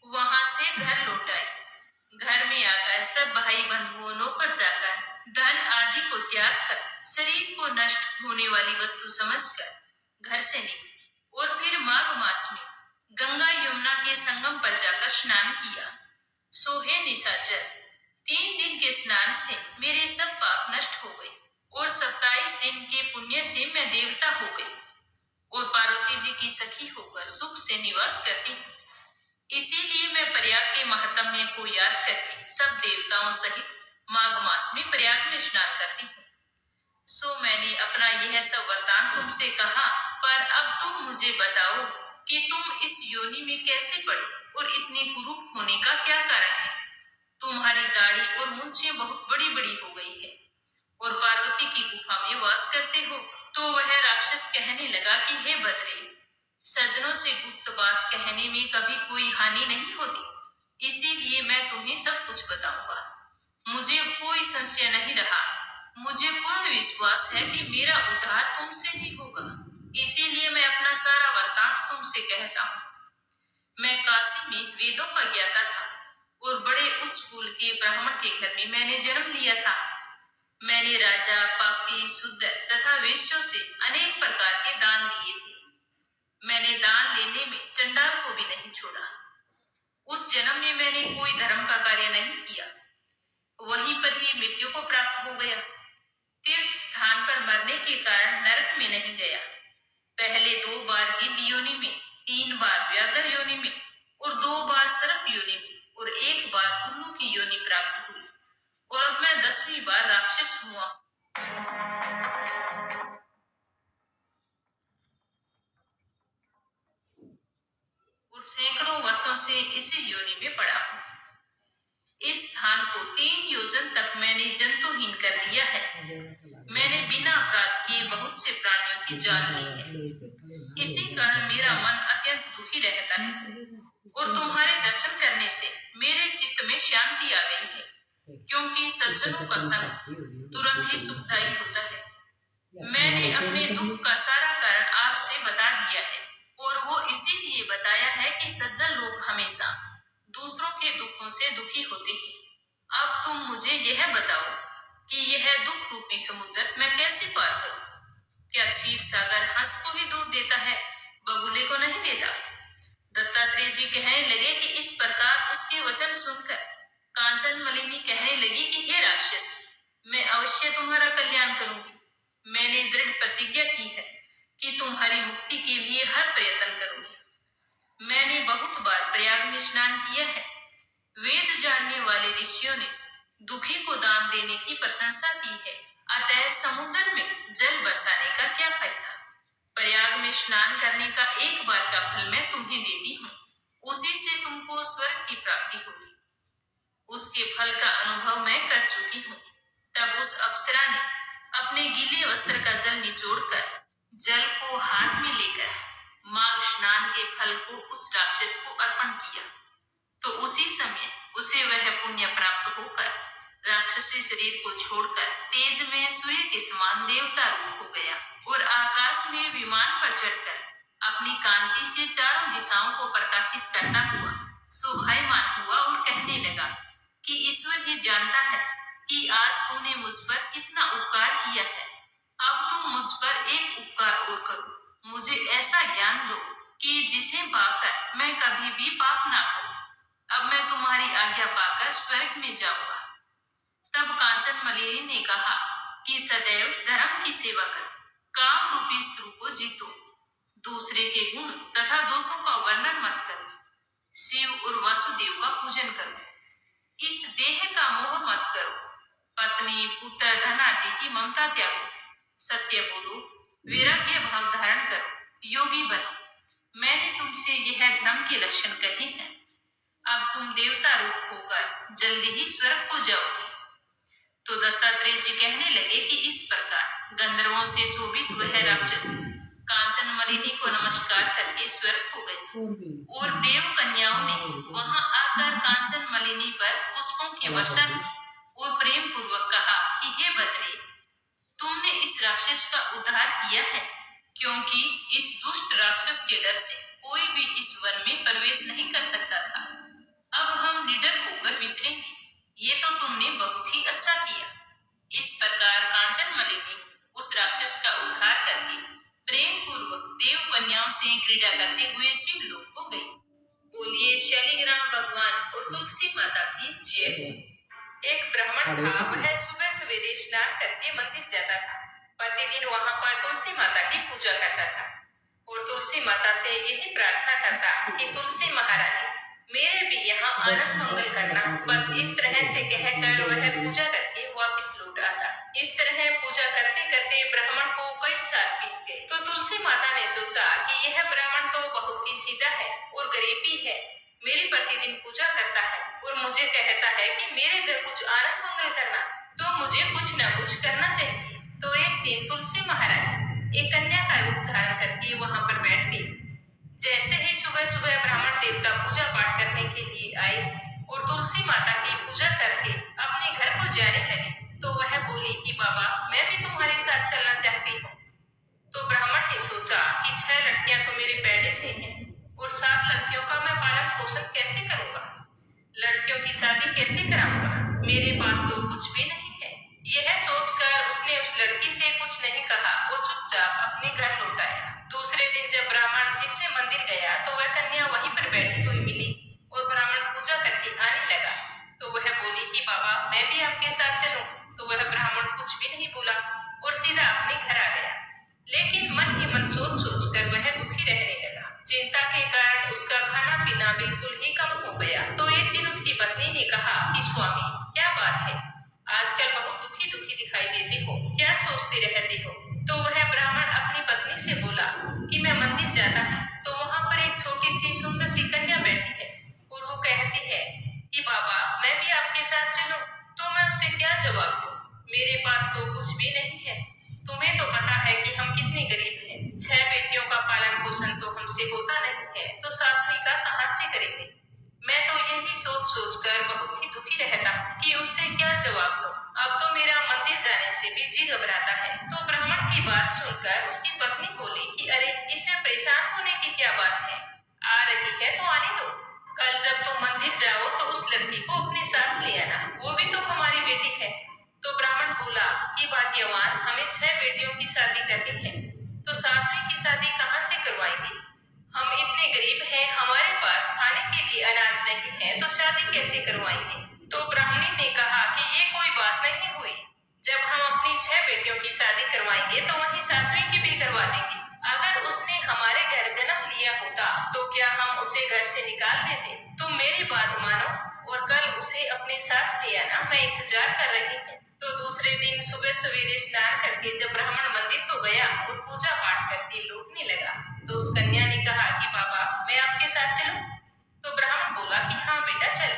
वहां से घर लौट आई। घर में आकर सब भाई बंधुओं नौकर जाकर धन आदि को त्याग कर शरीर को नष्ट होने वाली वस्तु समझकर घर से निकली और फिर माघ मास में गंगा यमुना के संगम पर जाकर स्नान किया। सो हे निशाचर, 3 दिन के स्नान से मेरे सब पाप नष्ट हो गए और 27 दिन के पुण्य से मैं देवता हो गई और पार्वती जी की सखी होकर सुख से निवास करती हूँ। इसीलिए मैं प्रयाग के महात्म्य को याद करके सब देवताओं सहित माघ मास में प्रयाग में स्नान करती हूँ। सो मैंने अपना यह सब वरदान तुमसे कहा, पर अब तुम मुझे बताओ कि तुम इस योनि में कैसे पड़े और इतने कुरूप होने का क्या कारण है। तुम्हारी दाढ़ी और मूंछें बहुत बड़ी बड़ी हो गई है और पार्वती की गुफा में वास करते हो। तो वह राक्षस कहने लगा कि हे बद्रे, सज्जनों से गुप्त बात कहने में कभी कोई हानि नहीं होती, इसीलिए मैं तुम्हें सब कुछ बताऊंगा। मुझे कोई संशय नहीं रहा। मुझे पूर्ण विश्वास है कि मेरा उद्धार तुमसे ही होगा, इसीलिए मैं अपना सारा वृत्तांत तुमसे कहता हूँ। मैं काशी में वेदों का ज्ञाता था और बड़े उच्च कुल के ब्राह्मण के घर में मैंने जन्म लिया था। मैंने राजा, पापी, शूद्र तथा वेश्यों से अनेक प्रकार के दान लिए थे। मैंने दान लेने में चंडाल को भी नहीं छोड़ा। उस जन्म में मैंने कोई धर्म का कार्य नहीं किया, वहीं पर ही मृत्यु को प्राप्त हो गया। तीर्थ स्थान पर मरने के कारण नरक में नहीं गया। पहले 2 बार गिद्ध योनि में, 3 बार व्याघ्र योनि में और 2 बार सर्प योनि में और 1 बार उल्लू की योनि प्राप्त हुई और अब मैं 10वीं बार राक्षस हुआ और सैकड़ों वर्षों से इसी योनि में पड़ा हूँ। इस स्थान को 3 योजन तक मैंने जंतुहीन कर दिया है। मैंने बिना अपराध किए बहुत से प्राणियों की जान ली है। इसी कारण मेरा मन अत्यंत दुखी रहता है और तुम्हारे दर्शन करने से मेरे चित्त में शांति आ गई है, क्योंकि सज्जनों का संग तुरंत ही सुखदायी होता है। मैंने अपने दुख का सारा कारण आपसे बता दिया है और वो इसीलिए बताया है कि सज्जन लोग हमेशा दूसरों के दुखों से दुखी होते हैं। अब तुम मुझे यह बताओ कि यह दुख रूपी समुद्र मैं कैसे पार करूं? क्या क्षीर सागर हंस को ही दूध देता है, बगुले को नहीं देता? दत्तात्रेय जी कहने लगे कि इस प्रकार उसके वचन सुनकर कांचन मलिनी कहने लगी कि हे राक्षस, मैं अवश्य तुम्हारा कल्याण करूंगी। मैंने दृढ़ प्रतिज्ञा की है कि तुम्हारी मुक्ति के लिए हर प्रयत्न करूंगी। मैंने बहुत बार प्रयाग में स्नान किया है। वेद जानने वाले ऋषियों ने दुखी को दान देने की प्रशंसा की है, अतः समुद्र में जल बरसाने का क्या फायदा? प्रयाग में स्नान करने का 1 बार का फल मैं तुम्हें देती हूँ, उसी से तुमको स्वर्ग की प्राप्ति होगी। उसके फल का अनुभव मैं कर चुकी हूँ। तब उस अप्सरा ने अपने गीले वस्त्र का जल निचोड़कर जल को हाथ में लेकर माघ स्नान के फल को उस राक्षस को अर्पण किया, तो उसी समय उसे वह पुण्य प्राप्त होकर राक्षसी शरीर को छोड़कर तेज में सूर्य के समान देवता रूप हो गया और आकाश में विमान पर चढ़कर अपनी कांति से चारों दिशाओं को प्रकाशित करता हुआ शोभायमान हुआ और कहने लगा कि ईश्वर ही जानता है कि आज तूने मुझ पर कितना उपकार किया है। अब तुम मुझ पर एक उपकार और करो, मुझे ऐसा ज्ञान दो कि जिसे पाकर मैं कभी भी पाप ना करूं। अब मैं तुम्हारी आज्ञा पाकर स्वर्ग में जाऊंगा। तब कांचन मलिनी ने कहा कि सदैव धर्म की सेवा करो, काम रूपी स्त्री को जीतो, दूसरे के गुण तथा दोषों का वर्णन मत करो, शिव और वासुदेव का पूजन करो, इस देह का मोह मत करो, पत्नी पुत्र धन आदि की ममता त्यागो, सत्य बोलो, वैराग्य भाव धारण करो, योगी बनो। मैंने तुमसे यह धर्म के लक्षण कहे हैं। अब तुम देवता रूप होकर जल्दी ही स्वर्ग को जाओगे। तो दत्तात्रेय जी कहने लगे कि इस प्रकार गंधर्वों से शोभित वह राक्षस कांचन मलिनी को नमस्कार करके स्वर्ग हो गए और देव कन्याओं ने वहां आकर कांचन मलिनी पर पुष्पों की वर्षा की और प्रेम पूर्वक कहा कि हे बद्री, तुमने इस राक्षस का उद्धार किया है, क्योंकि इस दुष्ट राक्षस के डर से कोई भी इस वन में प्रवेश नहीं कर सकता था। अब हम निडर होकर विचरेंगे। ये तो तुमने बहुत ही अच्छा किया। इस प्रकार कांचन मलिनी उस राक्षस का उद्धार करके प्रेम पूर्वक देव कन्याओं से क्रीड़ा करते हुए शिवलोक को गई। बोलिए शालिग्राम भगवान और तुलसी माता की जय। एक ब्राह्मण था, वह सुबह सवेरे स्नान करके मंदिर जाता था। प्रतिदिन वहां पर तुलसी माता की पूजा करता था और तुलसी माता से यही प्रार्थना करता कि तुलसी महारानी, मेरे भी यहाँ आनंद मंगल करना। बस इस तरह से कहकर वह पूजा करके वापस लौट आता। इस तरह पूजा करते करते ब्राह्मण को कई साल बीत गए। तो तुलसी माता ने सोचा कि यह ब्राह्मण तो बहुत ही सीधा है और गरीब भी है, मेरी प्रतिदिन पूजा करता है और मुझे कहता है कि मेरे घर कुछ आनंद मंगल करना, तो मुझे कुछ न कुछ करना चाहिए। तो एक दिन तुलसी महारानी एक कन्या का रूप धारण करके वहां पर बैठ गई। जैसे ही सुबह सुबह ब्राह्मण देवता पूजा पाठ करने के लिए आए और तुलसी माता की पूजा करके अपने घर को जाने लगे, तो वह बोली कि बाबा, मैं भी तुम्हारे साथ चलना चाहती हूँ। तो ब्राह्मण ने सोचा कि 6 लड़कियां तो मेरे पहले से हैं और 7 लड़कियों का मैं पालन पोषण कैसे करूंगा, लड़कियों की शादी कैसे कराऊंगा, मेरे पास तो कुछ भी नहीं है। यह सोचकर उसने उस लड़की से कुछ नहीं कहा और चुपचाप अपने घर लौट आया। दूसरे दिन जब ब्राह्मण फिर से मंदिर गया तो वह कन्या वहीं पर बैठी हुई मिली और ब्राह्मण पूजा करके आने लगा। तो वह बोली कि बाबा, मैं भी आपके साथ चलूं। तो वह ब्राह्मण कुछ भी नहीं बोला और सीधा अपने घर आ गया। लेकिन मन ही मन सोच सोच कर वह दुखी रहने लगा। चिंता के कारण उसका खाना पीना बिल्कुल ही कम हो गया। तो एक दिन उसकी पत्नी ने कहा कि स्वामी, क्या बात है, आजकल बहुत दुखी दुखी दिखाई देते हो, क्या सोचते रहते हो। तो वह ब्राह्मण अपनी पत्नी से बोला कि मैं मंदिर जाता हूँ, तो वहां पर एक छोटी सी सुंदर सी कन्या बैठी है और वो कहती है कि बाबा, मैं भी आपके साथ चलूं। तो मैं उसे क्या जवाब दूं, मेरे पास तो कुछ भी नहीं है। तुम्हें तो पता है कि हम कितने गरीब हैं, 6 बेटियों का पालन पोषण तो हमसे होता नहीं है, तो 7वीं का कहाँ से करेंगे। मैं तो यही सोच सोच कर बहुत ही दुखी रहता कि उससे क्या जवाब दूं। अब तो मेरा मंदिर जाने से भी जी घबराता है। तो ब्राह्मण की बात सुनकर उसकी पत्नी बोली कि अरे, इसमें परेशान होने की क्या बात है, आ रही है तो आने दो। कल जब तुम मंदिर जाओ तो उस लड़की को अपने साथ ले आना, वो भी तो हमारी बेटी है। तो ब्राह्मण बोला कि भाग्यवान, हमें 6 बेटियों की शादी करनी है, तो 7वीं की शादी कहाँ से करवाएंगे। हम इतने गरीब हैं, हमारे पास खाने के लिए अनाज नहीं है, तो शादी कैसे करवाएंगे। तो ब्राह्मणी ने कहा कि ये कोई बात नहीं हुई, जब हम अपनी 6 बेटियों की शादी करवाएंगे तो वहीं 7वीं की भी करवा देंगे। अगर उसने हमारे घर जन्म लिया होता तो क्या हम उसे घर से निकाल देते। तुम मेरी बात मानो और कल उसे अपने साथ ले आना, मैं इंतजार कर रही हूँ। तो दूसरे दिन सुबह सवेरे स्नान करके जब ब्राह्मण मंदिर को गया और पूजा पाठ करके लौटने लगा, तो उस कन्या ने कहा कि बाबा, मैं आपके साथ चलूं। तो ब्राह्मण बोला कि हाँ बेटा, चल।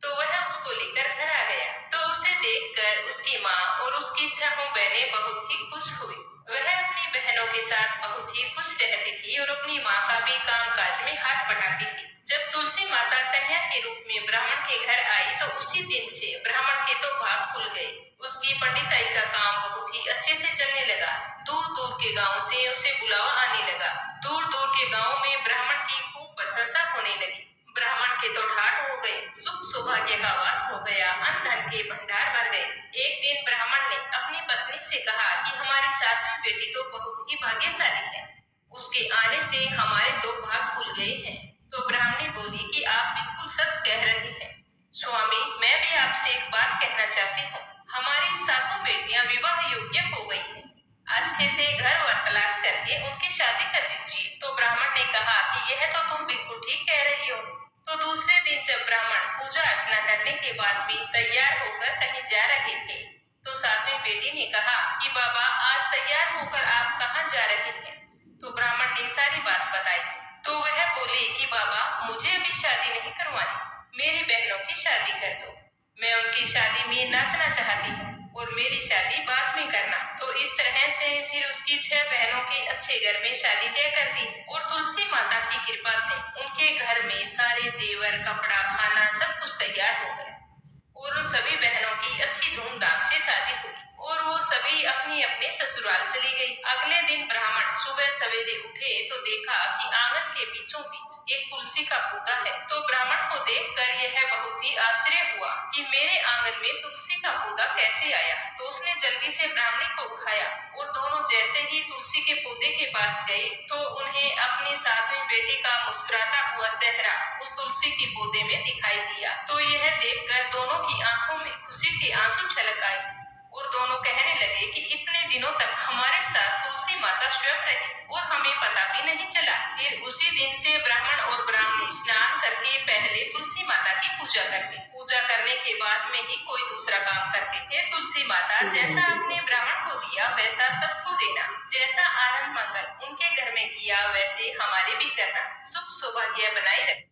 तो वह उसको लेकर घर आ गया। तो उसे देखकर उसकी माँ और उसकी 6 बहनें बहुत ही खुश हुई। वह अपनी बहनों के साथ बहुत ही खुश रहती थी और अपनी माँ का भी काम काज में हाथ बटाती थी। जब तुलसी माता कन्या के रूप में ब्राह्मण के घर आई तो उसी दिन से ब्राह्मण के तो भाग खुल गए। उसकी पंडिताई का काम बहुत ही अच्छे से चलने लगा। दूर दूर के गांव से उसे बुलावा आने लगा। दूर दूर के गांव में ब्राह्मण की खूब प्रशंसा होने लगी। ब्राह्मण के तो ठाट हो गई, सुख सौभाग्य का वास हो गया, अन्न धन के भंडार भर गए। एक दिन ब्राह्मण ने अपनी पत्नी से कहा कि हमारी सातवीं बेटी तो बहुत ही भाग्यशाली है, उसके आने से हमारे दो भाग खुल गए हैं। तो ब्राह्मणी बोली कि आप बिल्कुल सच कह रही हैं स्वामी, मैं भी आपसे एक बात कहना चाहती हूँ। हमारी सातों बेटियां विवाह योग्य हो गई हैं, अच्छे से घर वर तलाश करके उनकी शादी कर दीजिए। तो ब्राह्मण ने कहा कि यह तो तुम बिल्कुल ठीक कह रही हो। तो दूसरे दिन जब ब्राह्मण पूजा अर्चना करने के बाद भी तैयार होकर कहीं जा रहे थे, तो सातवीं बेटी ने कहा कि बाबा आज तैयार होकर आप कहाँ जा रहे हैं। तो ब्राह्मण ने सारी बात बताई। तो वह बोली कि बाबा मुझे अभी शादी नहीं करवानी, मेरी बहनों की शादी कर दो, मैं उनकी शादी में नाचना चाहती हूँ और मेरी शादी बाद में करना। तो इस तरह से फिर उसकी 6 बहनों के अच्छे घर में शादी तय कर दी और तुलसी माता की कृपा से उनके घर में सारे जेवर कपड़ा खाना सब कुछ तैयार हो गया और उन सभी बहनों की अच्छी धूमधाम से शादी हुई और वो सभी अपने अपने ससुराल चली गई। अगले दिन ब्राह्मण सुबह सवेरे उठे तो देखा कि आंगन के बीचों बीच एक तुलसी का पौधा है। तो ब्राह्मण को देखकर यह बहुत ही आश्चर्य हुआ कि मेरे आंगन में तुलसी का पौधा कैसे आया। तो उसने जल्दी से ब्राह्मणी को उठाया और दोनों जैसे ही तुलसी के पौधे के पास गए तो उन्हें अपनी सातवीं बेटी का मुस्कुराता हुआ चेहरा उस तुलसी के पौधे में दिखाई दिया। तो यह देखकर दोनों की आंखों में खुशी के आंसू छलक आए और दोनों कहने लगे कि इतने दिनों तक हमारे साथ तुलसी माता स्वयं रही और हमें पता भी नहीं चला। फिर उसी दिन से ब्राह्मण और ब्राह्मणी स्नान करके पहले तुलसी माता की पूजा करते, पूजा करने के बाद में ही कोई दूसरा काम करते। हे तुलसी माता, जैसा आपने ब्राह्मण को दिया वैसा सबको देना, जैसा आनंद मंगल उनके घर में किया वैसे हमारे भी करना, सुख सौभाग्य बनाए रख।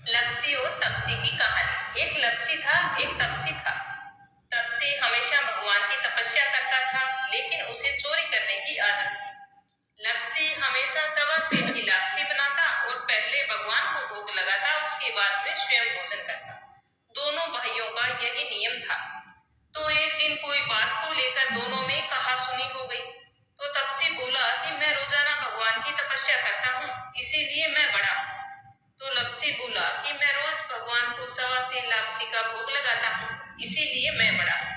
लप्सी और तपसी की कहानी। एक लप्सी था, एक तपसी था। तपसी हमेशा भगवान की तपस्या करता था, लेकिन उसे चोरी करने की आदत थी। लप्सी हमेशा सवा सेर की लापसी बनाता और पहले भगवान को भोग लगाता, उसके बाद में स्वयं भोजन करता। दोनों भाइयों का यही नियम था। तो एक दिन कोई बात को लेकर दोनों में कहासुनी हो गई। तो तपसी बोला कि मैं रोजाना भगवान की तपस्या करता हूँ, इसीलिए मैं बड़ा हूँ। तो लप्सी बोला कि मैं रोज भगवान को सवा सेर लापसी का भोग लगाता हूँ, इसीलिए मैं बड़ा हूँ।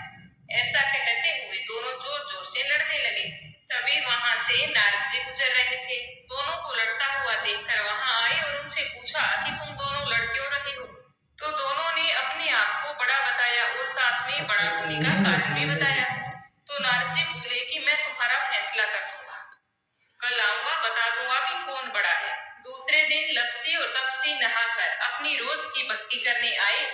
ऐसा कहते हुए दोनों जोर जोर से लड़ने लगे। तभी वहां से नारद जी गुजर रहे थे। दोनों को लड़ता हुआ देखकर वहां आए और उनसे पूछा कि तुम दोनों लड़ क्यों रहे हो। तो दोनों ने अपने आप को बड़ा बताया और साथ में बड़ा होने का कारण भी बताया। तो नारद जी बोले कि मैं तुम्हारा फैसला कर दूंगा, कल आऊंगा, बता दूंगा कि कौन बड़ा है। दूसरे दिन लप्सी और तपसी नहाकर अपनी रोज की भक्ति करने आए।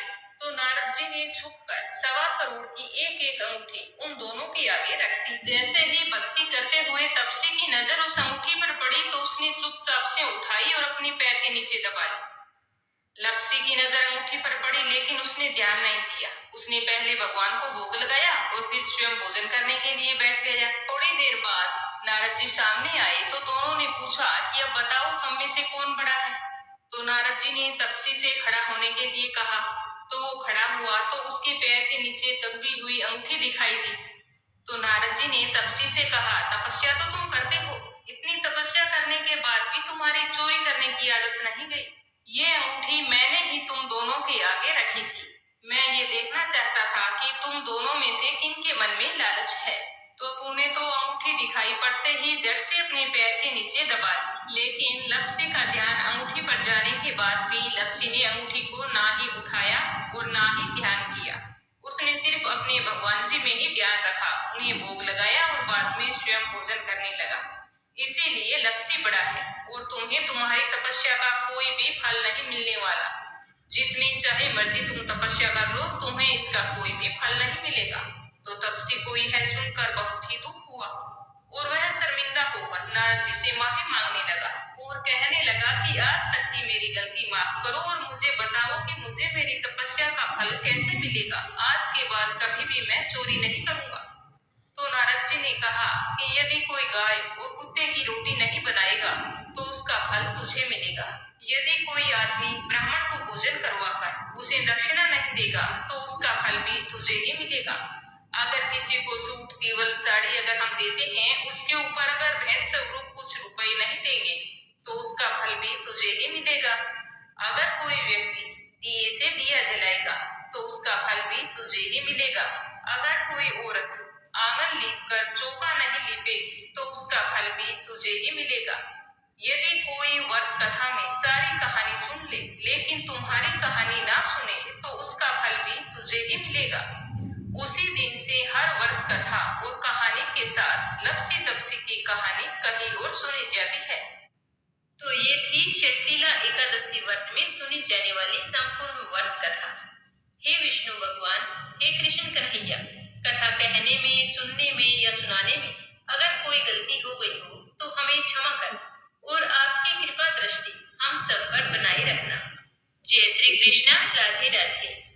तो नारद जी ने छुपकर 1.25 करोड़ की एक एक अंगूठी उन दोनों के आगे रख दी। जैसे ही भक्ति करते हुए तपसी की नजर उस अंगूठी पर पड़ी तो उसने चुपचाप से उठाई और अपने पैर के नीचे दबा ली। लप्सी की नजर अंगूठी पर पड़ी, लेकिन उसने ध्यान नहीं दिया। उसने पहले भगवान को भोग लगाया और फिर स्वयं भोजन करने के लिए बैठ गया। थोड़ी देर बाद नारद जी सामने आए तो दोनों ने पूछा कि अब बताओ हम में से कौन बड़ा है। तो नारद जी ने तपसी से खड़ा होने के लिए कहा। तो वो खड़ा हुआ तो उसके पैर के नीचे दबी हुई अंगूठी दिखाई दी। तो नारद जी ने तपसी से कहा, तपस्या तो तुम करते हो, इतनी तपस्या करने के बाद भी तुम्हारी चोरी करने की आदत नहीं गई। ये अंगूठी मैंने ही तुम दोनों के आगे रखी थी। मैं ये देखना चाहता था कि तुम दोनों में से किनके मन में लालच है। तो तूने तो अंगूठी दिखाई पड़ते ही जड़ से अपने पैर के नीचे दबा दी। लेकिन लप्सी का ध्यान अंगूठी पर जाने के बाद भी लप्सी ने अंगूठी को ना ही उठाया और ना ही ध्यान किया। उसने सिर्फ अपने भगवान जी में ही ध्यान रखा, उन्हें भोग लगाया और बाद में स्वयं भोजन करने लगा। इसीलिए लप्सी बड़ा है और तुम्हें तुम्हारी तपस्या का कोई भी फल नहीं मिलने वाला। जितनी चाहे मर्जी तुम तपस्या कर लो, तुम्हें इसका कोई भी फल नहीं मिलेगा। तो तपसी को यह सुनकर बहुत ही दुख हुआ और वह शर्मिंदा होकर नारद जी से माफी मांगने लगा और कहने लगा कि आज तक की मेरी गलती माफ करो और मुझे बताओ कि मुझे मेरी तपस्या का फल कैसे मिलेगा। आज के बाद कभी भी मैं चोरी नहीं करूंगा। तो नारद जी ने कहा कि यदि कोई गाय और कुत्ते की रोटी नहीं बनाएगा तो उसका फल तुझे मिलेगा। यदि कोई आदमी ब्राह्मण को भोजन करवाकर उसे दक्षिणा नहीं देगा तो उसका फल भी तुझे ही मिलेगा। अगर किसी को सूट केवल साड़ी अगर हम देते हैं, उसके ऊपर अगर भेंट स्वरूप कुछ रुपए नहीं देंगे तो उसका फल भी तुझे ही मिलेगा। अगर कोई व्यक्ति दिए से दिया जलाएगा तो उसका फल भी तुझे ही मिलेगा। अगर कोई औरत आंगन लीपकर चौका नहीं लीपेगी तो उसका फल भी तुझे ही मिलेगा। यदि कोई वर्त कथा में सारी कहानी सुन ले लेकिन तुम्हारी कहानी ना सुने तो उसका फल भी तुझे ही मिलेगा। उसी दिन से हर वर्त कथा और कहानी के साथ लपसी तपसी की कहानी कहीं और सुनी जाती है। तो ये थी शक्तिला एकादशी व्रत में सुनी जाने वाली संपूर्ण वर्त कथा। हे विष्णु भगवान, हे कृष्ण कन्हैया, कथा कहने में, सुनने में या सुनाने में अगर कोई गलती हो गई हो तो हमें क्षमा करना और आपकी कृपा दृष्टि हम सब पर बनाए रखना। जय श्री कृष्ण। राधे राधे।